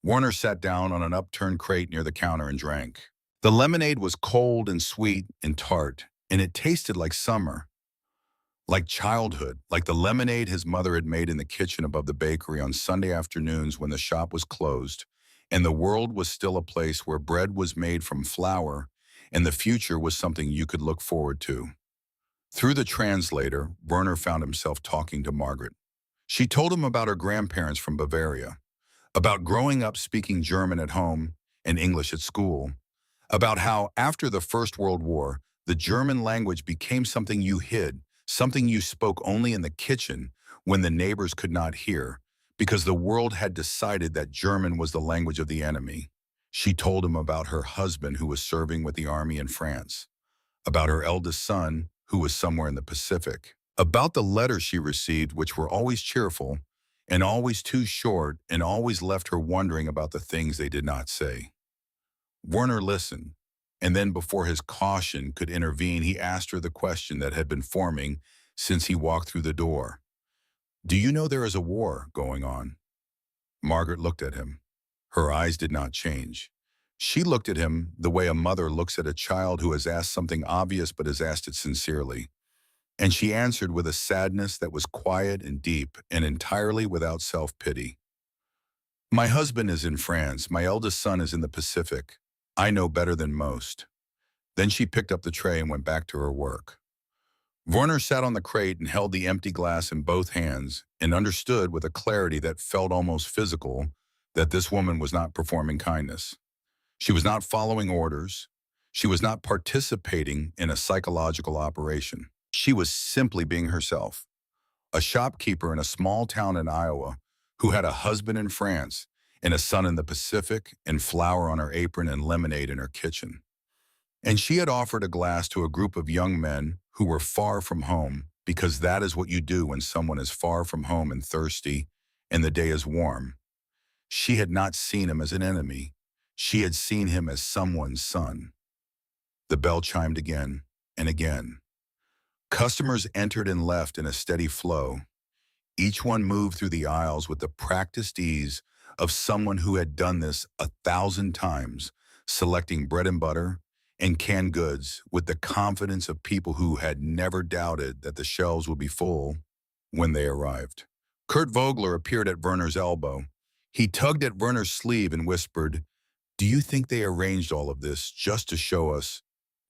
Werner sat down on an upturned crate near the counter and drank. The lemonade was cold and sweet and tart, and it tasted like summer, like childhood, like the lemonade his mother had made in the kitchen above the bakery on Sunday afternoons when the shop was closed, and the world was still a place where bread was made from flour, and the future was something you could look forward to. Through the translator, Werner found himself talking to Margaret. She told him about her grandparents from Bavaria, about growing up speaking German at home and English at school, about how, after the First World War, the German language became something you hid, something you spoke only in the kitchen when the neighbors could not hear, because the world had decided that German was the language of the enemy. She told him about her husband who was serving with the army in France, about her eldest son who was somewhere in the Pacific, about the letters she received, which were always cheerful and always too short and always left her wondering about the things they did not say. Werner listened, and then before his caution could intervene, he asked her the question that had been forming since he walked through the door. "Do you know there is a war going on?" Margaret looked at him. Her eyes did not change. She looked at him the way a mother looks at a child who has asked something obvious but has asked it sincerely. And she answered with a sadness that was quiet and deep and entirely without self-pity. "My husband is in France. My eldest son is in the Pacific. I know better than most." Then she picked up the tray and went back to her work. Werner sat on the crate and held the empty glass in both hands and understood with a clarity that felt almost physical that this woman was not performing kindness. She was not following orders. She was not participating in a psychological operation. She was simply being herself, a shopkeeper in a small town in Iowa who had a husband in France and a son in the Pacific and flour on her apron and lemonade in her kitchen. And she had offered a glass to a group of young men who were far from home, because that is what you do when someone is far from home and thirsty and the day is warm. She had not seen him as an enemy. She had seen him as someone's son. The bell chimed again and again. Customers entered and left in a steady flow. Each one moved through the aisles with the practiced ease of someone who had done this 1,000 times, selecting bread and butter and canned goods with the confidence of people who had never doubted that the shelves would be full when they arrived. Kurt Vogler appeared at Werner's elbow. He tugged at Werner's sleeve and whispered, "Do you think they arranged all of this just to show us?"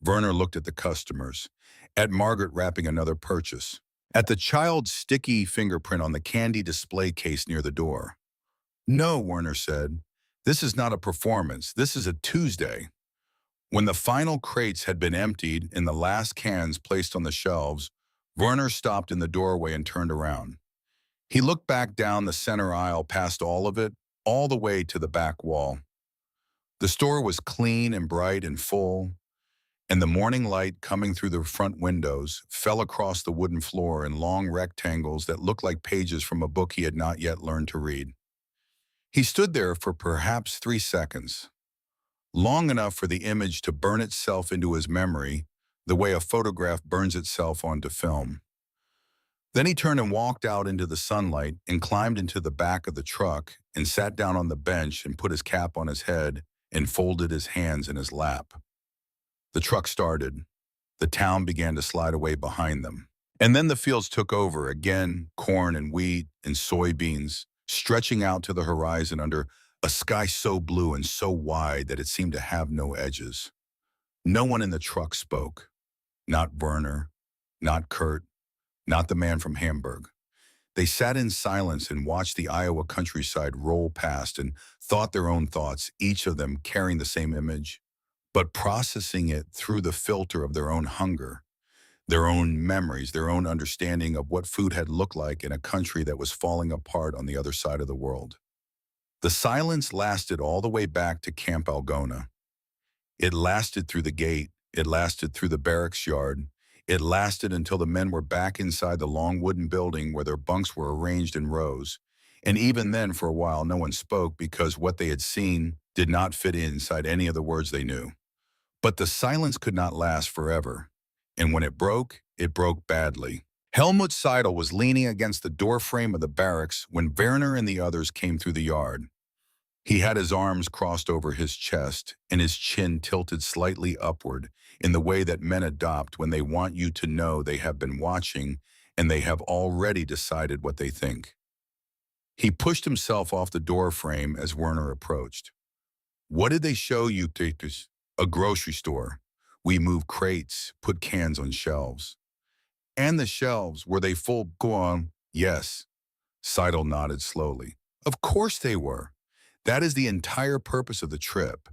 Werner looked at the customers, at Margaret wrapping another purchase, at the child's sticky fingerprint on the candy display case near the door. "No," Werner said. "This is not a performance. This is a Tuesday." When the final crates had been emptied and the last cans placed on the shelves, Werner stopped in the doorway and turned around. He looked back down the center aisle past all of it, all the way to the back wall. The store was clean and bright and full, and the morning light coming through the front windows fell across the wooden floor in long rectangles that looked like pages from a book he had not yet learned to read. He stood there for perhaps 3 seconds, long enough for the image to burn itself into his memory the way a photograph burns itself onto film. Then he turned and walked out into the sunlight and climbed into the back of the truck and sat down on the bench and put his cap on his head and folded his hands in his lap. The truck started. The town began to slide away behind them. And then the fields took over again, corn and wheat and soybeans, stretching out to the horizon under a sky so blue and so wide that it seemed to have no edges. No one in the truck spoke. Not Werner, not Kurt, not the man from Hamburg. They sat in silence and watched the Iowa countryside roll past and thought their own thoughts, each of them carrying the same image, but processing it through the filter of their own hunger, their own memories, their own understanding of what food had looked like in a country that was falling apart on the other side of the world. The silence lasted all the way back to Camp Algona. It lasted through the gate. It lasted through the barracks yard. It lasted until the men were back inside the long wooden building where their bunks were arranged in rows. And even then, for a while, no one spoke because what they had seen did not fit inside any of the words they knew. But the silence could not last forever. And when it broke badly. Helmut Seidel was leaning against the doorframe of the barracks when Werner and the others came through the yard. He had his arms crossed over his chest and his chin tilted slightly upward in the way that men adopt when they want you to know they have been watching and they have already decided what they think. He pushed himself off the doorframe as Werner approached. "What did they show you, Titus?" "A grocery store. We moved crates, put cans on shelves." "And the shelves, were they full?" "Go on." "Yes." Seidel nodded slowly. "Of course they were. That is the entire purpose of the trip.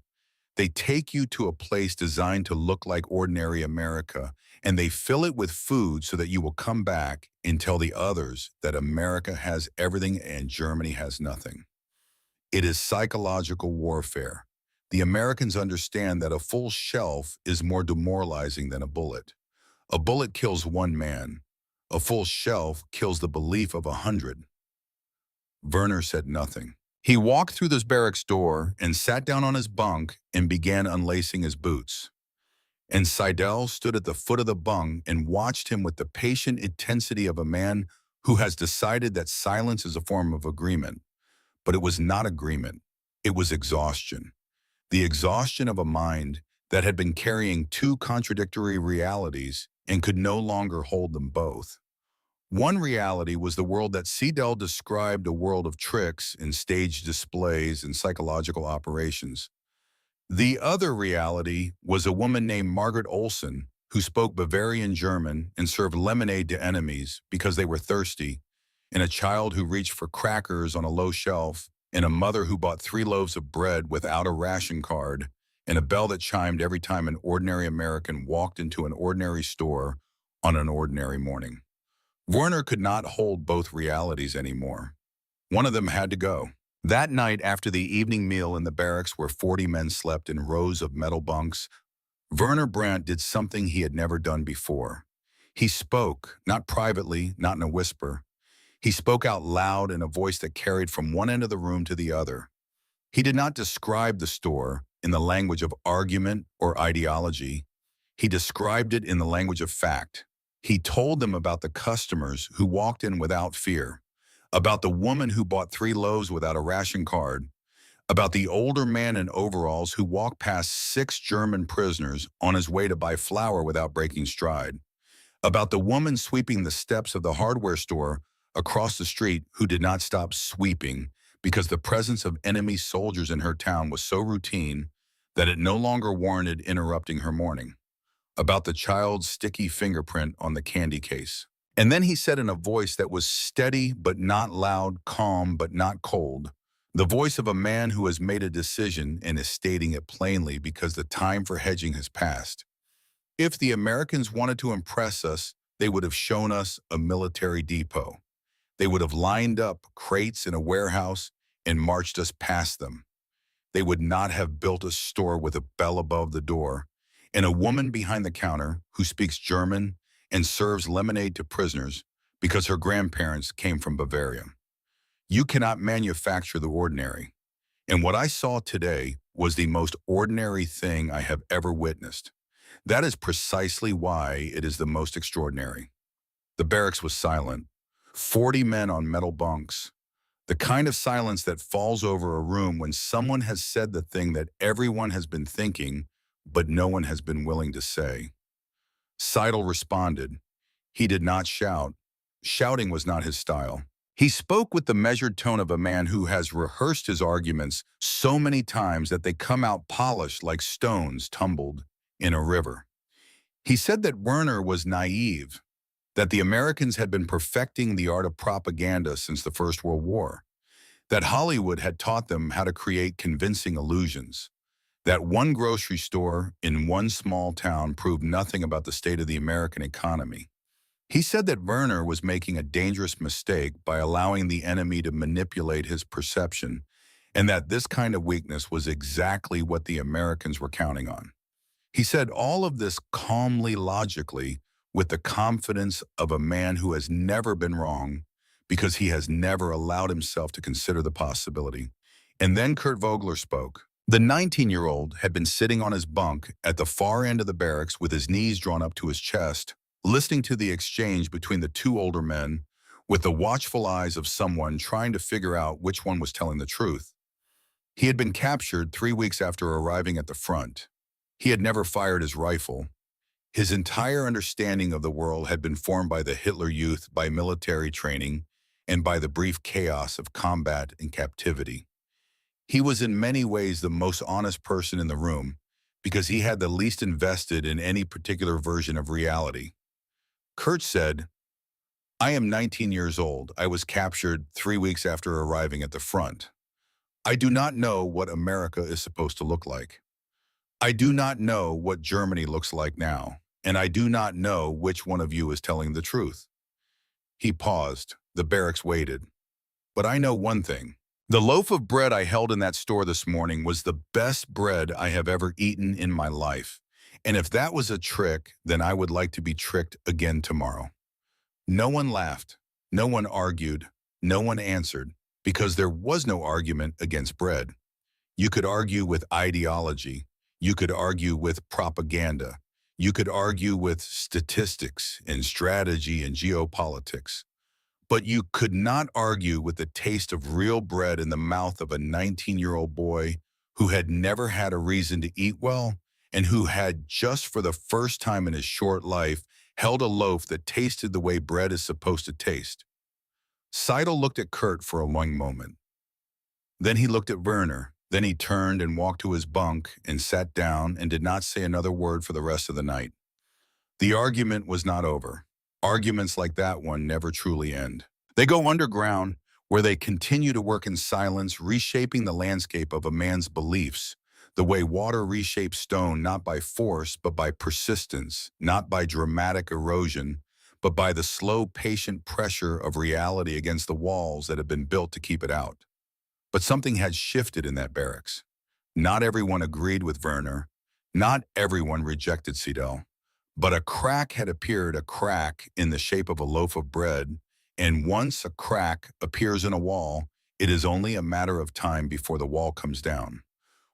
They take you to a place designed to look like ordinary America, and they fill it with food so that you will come back and tell the others that America has everything and Germany has nothing. It is psychological warfare. The Americans understand that a full shelf is more demoralizing than a bullet. A bullet kills one man. A full shelf kills the belief of 100. Werner said nothing. He walked through this barracks door and sat down on his bunk and began unlacing his boots. And Seidel stood at the foot of the bunk and watched him with the patient intensity of a man who has decided that silence is a form of agreement. But it was not agreement. It was exhaustion. The exhaustion of a mind that had been carrying two contradictory realities and could no longer hold them both. One reality was the world that Seidel described, a world of tricks and staged displays and psychological operations. The other reality was a woman named Margaret Olsen who spoke Bavarian German and served lemonade to enemies because they were thirsty, and a child who reached for crackers on a low shelf, and a mother who bought 3 loaves of bread without a ration card, and a bell that chimed every time an ordinary American walked into an ordinary store on an ordinary morning. Werner could not hold both realities anymore. One of them had to go. That night, after the evening meal in the barracks where 40 men slept in rows of metal bunks, Werner Brandt did something he had never done before. He spoke, not privately, not in a whisper. He spoke out loud in a voice that carried from one end of the room to the other. He did not describe the store in the language of argument or ideology. He described it in the language of fact. He told them about the customers who walked in without fear, about the woman who bought 3 loaves without a ration card, about the older man in overalls who walked past 6 German prisoners on his way to buy flour without breaking stride, about the woman sweeping the steps of the hardware store across the street who did not stop sweeping because the presence of enemy soldiers in her town was so routine that it no longer warranted interrupting her morning, about the child's sticky fingerprint on the candy case. And then he said in a voice that was steady but not loud, calm but not cold, the voice of a man who has made a decision and is stating it plainly because the time for hedging has passed. If the Americans wanted to impress us, they would have shown us a military depot. They would have lined up crates in a warehouse and marched us past them. They would not have built a store with a bell above the door and a woman behind the counter who speaks German and serves lemonade to prisoners because her grandparents came from Bavaria. You cannot manufacture the ordinary. And what I saw today was the most ordinary thing I have ever witnessed. That is precisely why it is the most extraordinary. The barracks was silent. 40 men on metal bunks. The kind of silence that falls over a room when someone has said the thing that everyone has been thinking, but no one has been willing to say. Seidel responded. He did not shout. Shouting was not his style. He spoke with the measured tone of a man who has rehearsed his arguments so many times that they come out polished like stones tumbled in a river. He said that Werner was naive, that the Americans had been perfecting the art of propaganda since the First World War, that Hollywood had taught them how to create convincing illusions, that one grocery store in one small town proved nothing about the state of the American economy. He said that Werner was making a dangerous mistake by allowing the enemy to manipulate his perception, and that this kind of weakness was exactly what the Americans were counting on. He said all of this calmly, logically, with the confidence of a man who has never been wrong because he has never allowed himself to consider the possibility. And then Kurt Vogler spoke. The 19-year-old had been sitting on his bunk at the far end of the barracks with his knees drawn up to his chest, listening to the exchange between the 2 older men with the watchful eyes of someone trying to figure out which one was telling the truth. He had been captured 3 weeks after arriving at the front. He had never fired his rifle. His entire understanding of the world had been formed by the Hitler Youth, by military training, and by the brief chaos of combat and captivity. He was in many ways the most honest person in the room because he had the least invested in any particular version of reality. Kurt said, "I am 19 years old. I was captured 3 weeks after arriving at the front. I do not know what America is supposed to look like. I do not know what Germany looks like now, and I do not know which one of you is telling the truth." He paused. The barracks waited. "But I know one thing. The loaf of bread I held in that store this morning was the best bread I have ever eaten in my life. And if that was a trick, then I would like to be tricked again tomorrow." No one laughed. No one argued. No one answered, because there was no argument against bread. You could argue with ideology. You could argue with propaganda. You could argue with statistics and strategy and geopolitics. But you could not argue with the taste of real bread in the mouth of a 19-year-old boy who had never had a reason to eat well and who had, just for the first time in his short life, held a loaf that tasted the way bread is supposed to taste. Seidel looked at Kurt for a long moment. Then he looked at Werner. Then he turned and walked to his bunk and sat down and did not say another word for the rest of the night. The argument was not over. Arguments like that one never truly end. They go underground, where they continue to work in silence, reshaping the landscape of a man's beliefs, The way water reshapes stone not by force, but by persistence, not by dramatic erosion, but by the slow, patient pressure of reality against the walls that have been built to keep it out. But something had shifted in that barracks. Not everyone agreed with Werner. Not everyone rejected Seidel. But a crack had appeared, a crack in the shape of a loaf of bread, and once a crack appears in a wall, it is only a matter of time before the wall comes down.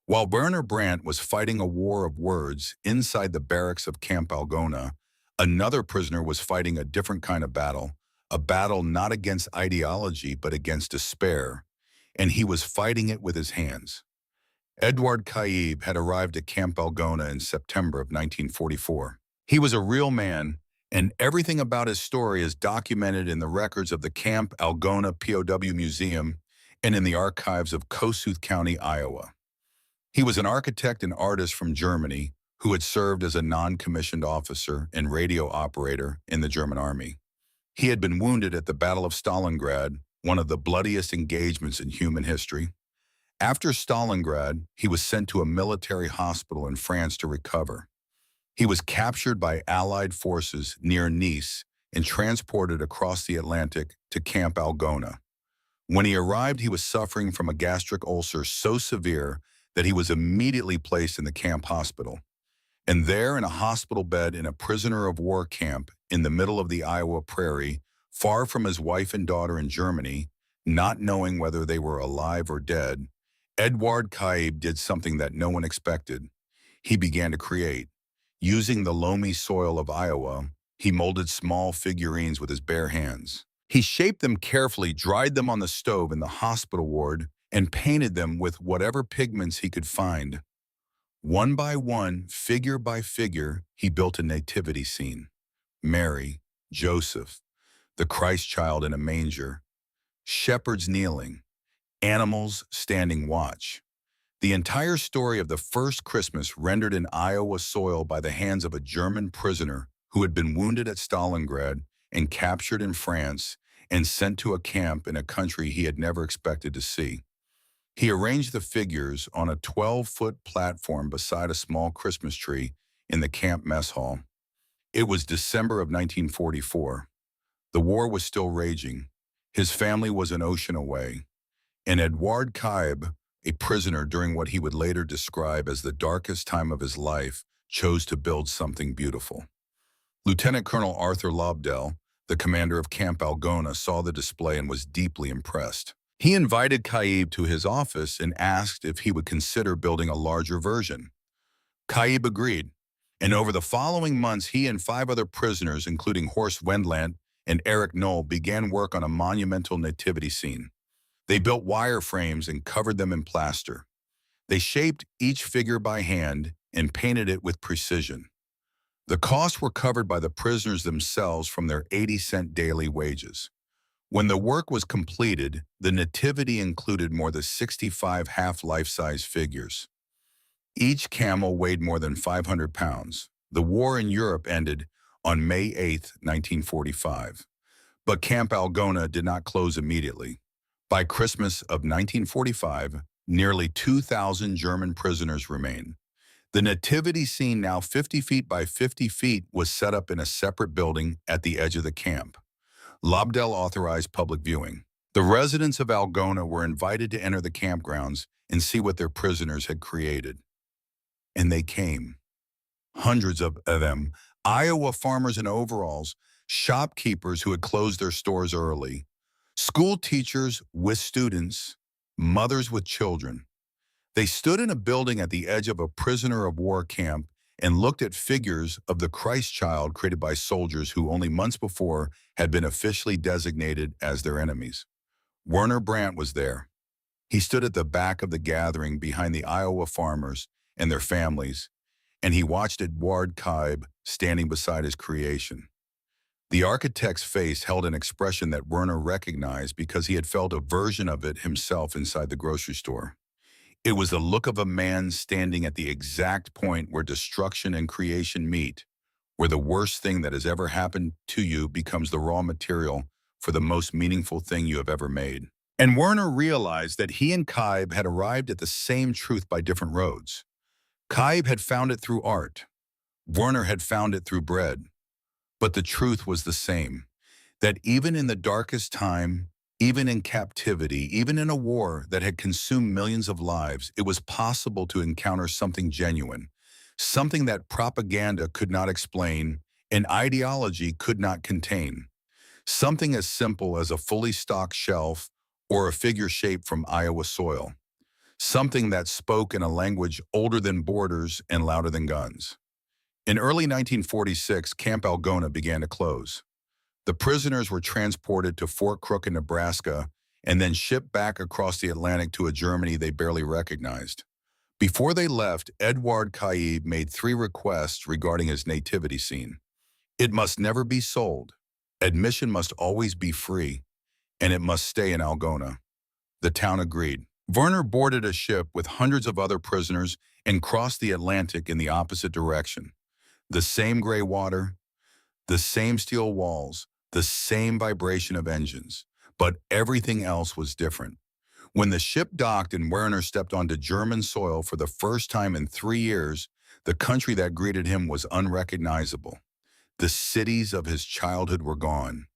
While Werner Brandt was fighting a war of words inside the barracks of Camp Algona, another prisoner was fighting a different kind of battle, a battle not against ideology but against despair, and he was fighting it with his hands. Edouard Kaib had arrived at Camp Algona in September of 1944. He was a real man, and everything about his story is documented in the records of the Camp Algona POW Museum and in the archives of Kossuth County, Iowa. He was an architect and artist from Germany who had served as a non-commissioned officer and radio operator in the German army. He had been wounded at the Battle of Stalingrad, one of the bloodiest engagements in human history. After Stalingrad, he was sent to a military hospital in France to recover. He was captured by Allied forces near Nice and transported across the Atlantic to Camp Algona. When he arrived, he was suffering from a gastric ulcer so severe that he was immediately placed in the camp hospital. And there, in a hospital bed in a prisoner of war camp in the middle of the Iowa prairie, far from his wife and daughter in Germany, not knowing whether they were alive or dead, Edouard Kaib did something that no one expected. He began to create. Using the loamy soil of Iowa, he molded small figurines with his bare hands. He shaped them carefully, dried them on the stove in the hospital ward, and painted them with whatever pigments he could find. One by one, figure by figure, he built a nativity scene. Mary, Joseph, the Christ child in a manger, shepherds kneeling, animals standing watch. The entire story of the first Christmas rendered in Iowa soil by the hands of a German prisoner who had been wounded at Stalingrad and captured in France and sent to a camp in a country he had never expected to see. He arranged the figures on a 12-foot platform beside a small Christmas tree in the camp mess hall. It was December of 1944. The war was still raging. His family was an ocean away. And Edouard Kaib, a prisoner during what he would later describe as the darkest time of his life, chose to build something beautiful. Lieutenant Colonel Arthur Lobdell, the commander of Camp Algona, saw the display and was deeply impressed. He invited Kaib to his office and asked if he would consider building a larger version. Kaib agreed, and over the following months he and 5 other prisoners, including Horst Wendland and Eric Knoll, began work on a monumental nativity scene. They built wire frames and covered them in plaster. They shaped each figure by hand and painted it with precision. The costs were covered by the prisoners themselves from their 80-cent daily wages. When the work was completed, the nativity included more than 65 half-life-size figures. Each camel weighed more than 500 pounds. The war in Europe ended on May 8, 1945. But Camp Algona did not close immediately. By Christmas of 1945, nearly 2,000 German prisoners remained. The nativity scene, now 50 feet by 50 feet, was set up in a separate building at the edge of the camp. Lobdell authorized public viewing. The residents of Algona were invited to enter the campgrounds and see what their prisoners had created. And they came. Hundreds of them, Iowa farmers in overalls, shopkeepers who had closed their stores early, school teachers with students, mothers with children. They stood in a building at the edge of a prisoner of war camp and looked at figures of the Christ child created by soldiers who only months before had been officially designated as their enemies. Werner Brandt was there. He stood at the back of the gathering behind the Iowa farmers and their families, and he watched Edouard Kaib standing beside his creation. The architect's face held an expression that Werner recognized because he had felt a version of it himself inside the grocery store. It was the look of a man standing at the exact point where destruction and creation meet, where the worst thing that has ever happened to you becomes the raw material for the most meaningful thing you have ever made. And Werner realized that he and Kaib had arrived at the same truth by different roads. Kaib had found it through art. Werner had found it through bread. But the truth was the same, that even in the darkest time, even in captivity, even in a war that had consumed millions of lives, it was possible to encounter something genuine, something that propaganda could not explain and ideology could not contain. Something as simple as a fully stocked shelf or a figure shaped from Iowa soil. Something that spoke in a language older than borders and louder than guns. In early 1946, Camp Algona began to close. The prisoners were transported to Fort Crook in Nebraska and then shipped back across the Atlantic to a Germany they barely recognized. Before they left, Edward Kaib made 3 requests regarding his nativity scene. It must never be sold. Admission must always be free, and it must stay in Algona. The town agreed. Werner boarded a ship with hundreds of other prisoners and crossed the Atlantic in the opposite direction. The same gray water, the same steel walls, the same vibration of engines, but everything else was different. When the ship docked and Werner stepped onto German soil for the first time in 3 years, the country that greeted him was unrecognizable. The cities of his childhood were gone.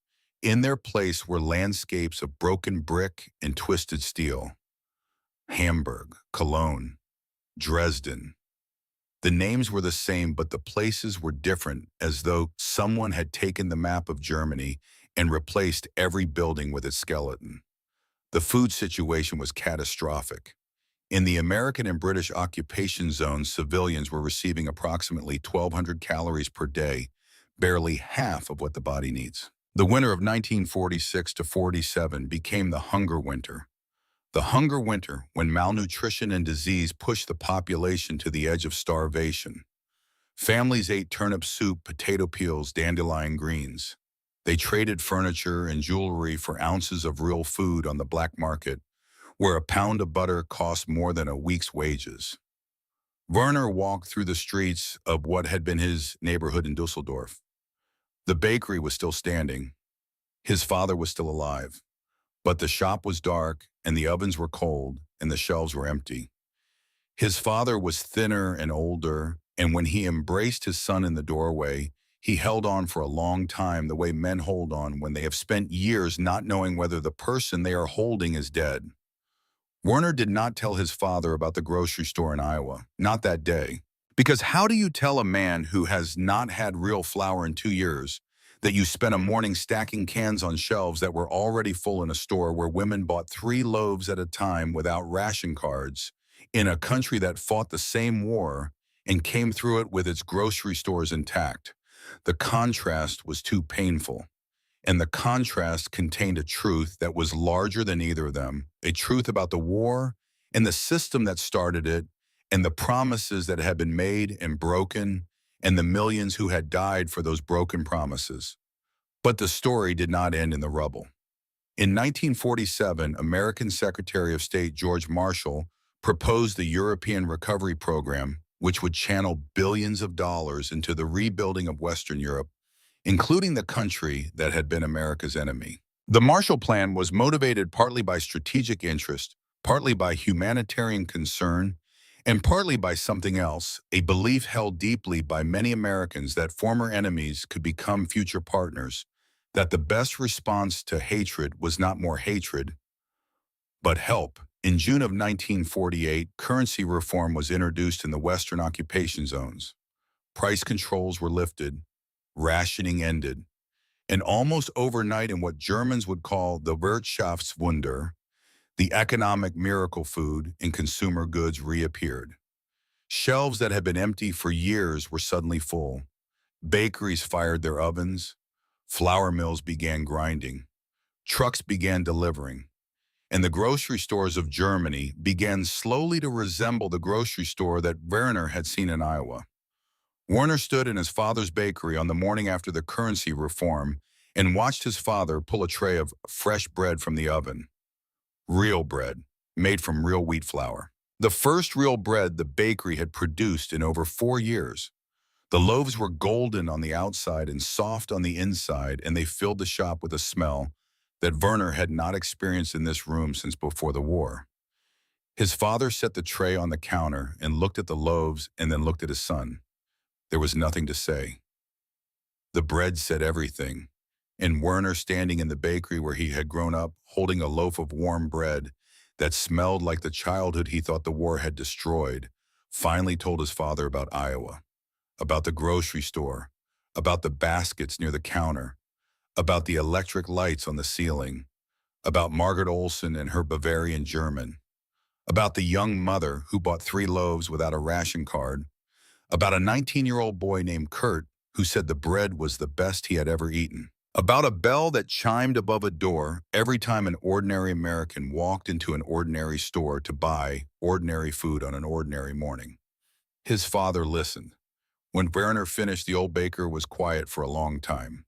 In their place were landscapes of broken brick and twisted steel. Hamburg, Cologne, Dresden. The names were the same, but the places were different, as though someone had taken the map of Germany and replaced every building with its skeleton. The food situation was catastrophic. In the American and British occupation zones, civilians were receiving approximately 1,200 calories per day, barely half of what the body needs. The winter of 1946 to 47 became the hunger winter. The hunger winter, when malnutrition and disease pushed the population to the edge of starvation. Families ate turnip soup, potato peels, dandelion greens. They traded furniture and jewelry for ounces of real food on the black market, where a pound of butter cost more than a week's wages. Werner walked through the streets of what had been his neighborhood in Dusseldorf. The bakery was still standing. His father was still alive. But the shop was dark, and the ovens were cold, and the shelves were empty. His father was thinner and older, and when he embraced his son in the doorway, he held on for a long time the way men hold on when they have spent years not knowing whether the person they are holding is dead. Werner did not tell his father about the grocery store in Iowa, not that day. Because how do you tell a man who has not had real flour in 2 years that you spent a morning stacking cans on shelves that were already full in a store where women bought 3 loaves at a time without ration cards, in a country that fought the same war and came through it with its grocery stores intact? The contrast was too painful. And the contrast contained a truth that was larger than either of them, a truth about the war and the system that started it, and the promises that had been made and broken, and the millions who had died for those broken promises. But the story did not end in the rubble. In 1947, American Secretary of State George Marshall proposed the European Recovery Program, which would channel billions of dollars into the rebuilding of Western Europe, including the country that had been America's enemy. The Marshall Plan was motivated partly by strategic interest, partly by humanitarian concern, and partly by something else, a belief held deeply by many Americans that former enemies could become future partners, that the best response to hatred was not more hatred, but help. In June of 1948, currency reform was introduced in the Western occupation zones. Price controls were lifted, rationing ended, and almost overnight in what Germans would call the Wirtschaftswunder, the economic miracle food and consumer goods reappeared. Shelves that had been empty for years were suddenly full. Bakeries fired their ovens. Flour mills began grinding. Trucks began delivering. And the grocery stores of Germany began slowly to resemble the grocery store that Werner had seen in Iowa. Werner stood in his father's bakery on the morning after the currency reform and watched his father pull a tray of fresh bread from the oven. Real bread, made from real wheat flour. The first real bread the bakery had produced in over 4 years. The loaves were golden on the outside and soft on the inside, and they filled the shop with a smell that Werner had not experienced in this room since before the war. His father set the tray on the counter and looked at the loaves and then looked at his son. There was nothing to say. The bread said everything, and Werner, standing in the bakery where he had grown up, holding a loaf of warm bread that smelled like the childhood he thought the war had destroyed, finally told his father about Iowa, about the grocery store, about the baskets near the counter, about the electric lights on the ceiling, about Margaret Olson and her Bavarian German, about the young mother who bought 3 loaves without a ration card, about a 19-year-old boy named Kurt who said the bread was the best he had ever eaten, about a bell that chimed above a door every time an ordinary American walked into an ordinary store to buy ordinary food on an ordinary morning. His father listened. When Werner finished, the old baker was quiet for a long time.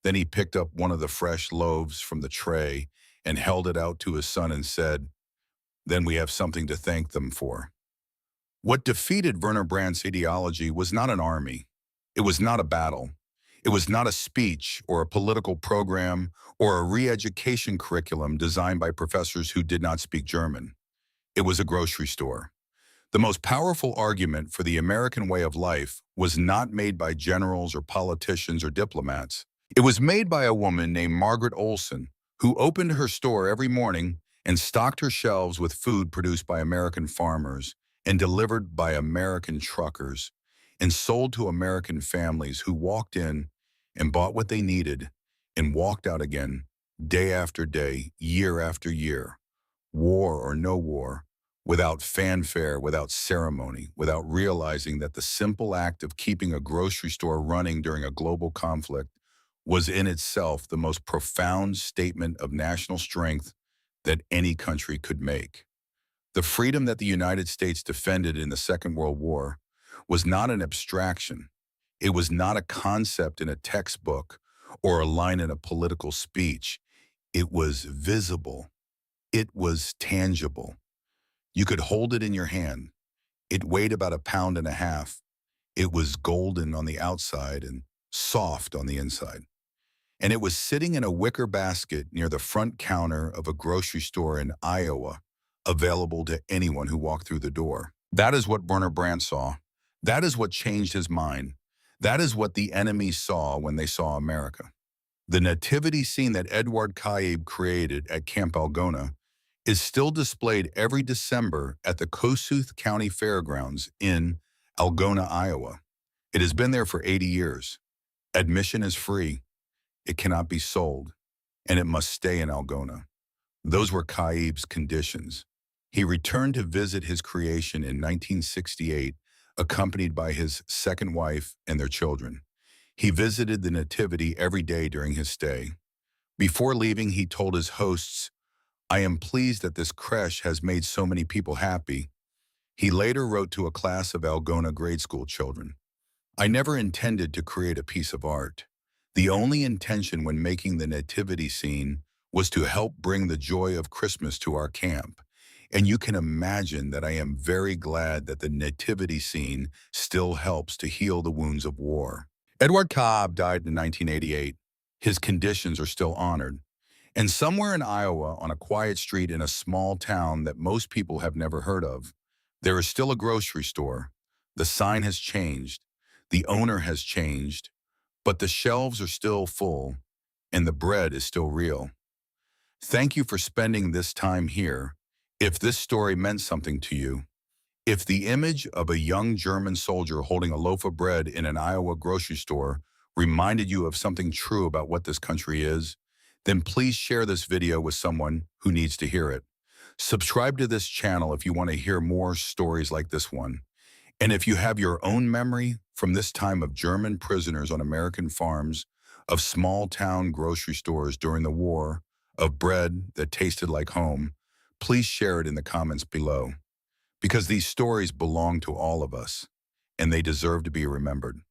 Then he picked up one of the fresh loaves from the tray and held it out to his son and said, "Then we have something to thank them for." What defeated Werner Brandt's ideology was not an army. It was not a battle. It was not a speech or a political program or a re-education curriculum designed by professors who did not speak German. It was a grocery store. The most powerful argument for the American way of life was not made by generals or politicians or diplomats. It was made by a woman named Margaret Olson, who opened her store every morning and stocked her shelves with food produced by American farmers and delivered by American truckers and sold to American families who walked in and bought what they needed and walked out again day after day, year after year, war or no war, without fanfare, without ceremony, without realizing that the simple act of keeping a grocery store running during a global conflict was in itself the most profound statement of national strength that any country could make. The freedom that the United States defended in the Second World War was not an abstraction. It was not a concept in a textbook or a line in a political speech. It was visible. It was tangible. You could hold it in your hand. It weighed about 1.5 pounds. It was golden on the outside and soft on the inside. And it was sitting in a wicker basket near the front counter of a grocery store in Iowa, available to anyone who walked through the door. That is what Werner Brandt saw. That is what changed his mind. That is what the enemy saw when they saw America. The nativity scene that Edward Kaib created at Camp Algona is still displayed every December at the Kossuth County Fairgrounds in Algona, Iowa. It has been there for 80 years. Admission is free. It cannot be sold, and it must stay in Algona. Those were Kaib's conditions. He returned to visit his creation in 1968, accompanied by his second wife and their children. He visited the Nativity every day during his stay. Before leaving, he told his hosts, "I am pleased that this creche has made so many people happy." He later wrote to a class of Algona grade school children, "I never intended to create a piece of art. The only intention when making the nativity scene was to help bring the joy of Christmas to our camp. And you can imagine that I am very glad that the nativity scene still helps to heal the wounds of war." Edward Cobb died in 1988. His conditions are still honored. And somewhere in Iowa, on a quiet street in a small town that most people have never heard of, there is still a grocery store. The sign has changed. The owner has changed. But the shelves are still full, and the bread is still real. Thank you for spending this time here. If this story meant something to you, if the image of a young German soldier holding a loaf of bread in an Iowa grocery store reminded you of something true about what this country is, then please share this video with someone who needs to hear it. Subscribe to this channel if you want to hear more stories like this one. And if you have your own memory from this time of German prisoners on American farms, of small-town grocery stores during the war, of bread that tasted like home, please share it in the comments below. Because these stories belong to all of us, and they deserve to be remembered.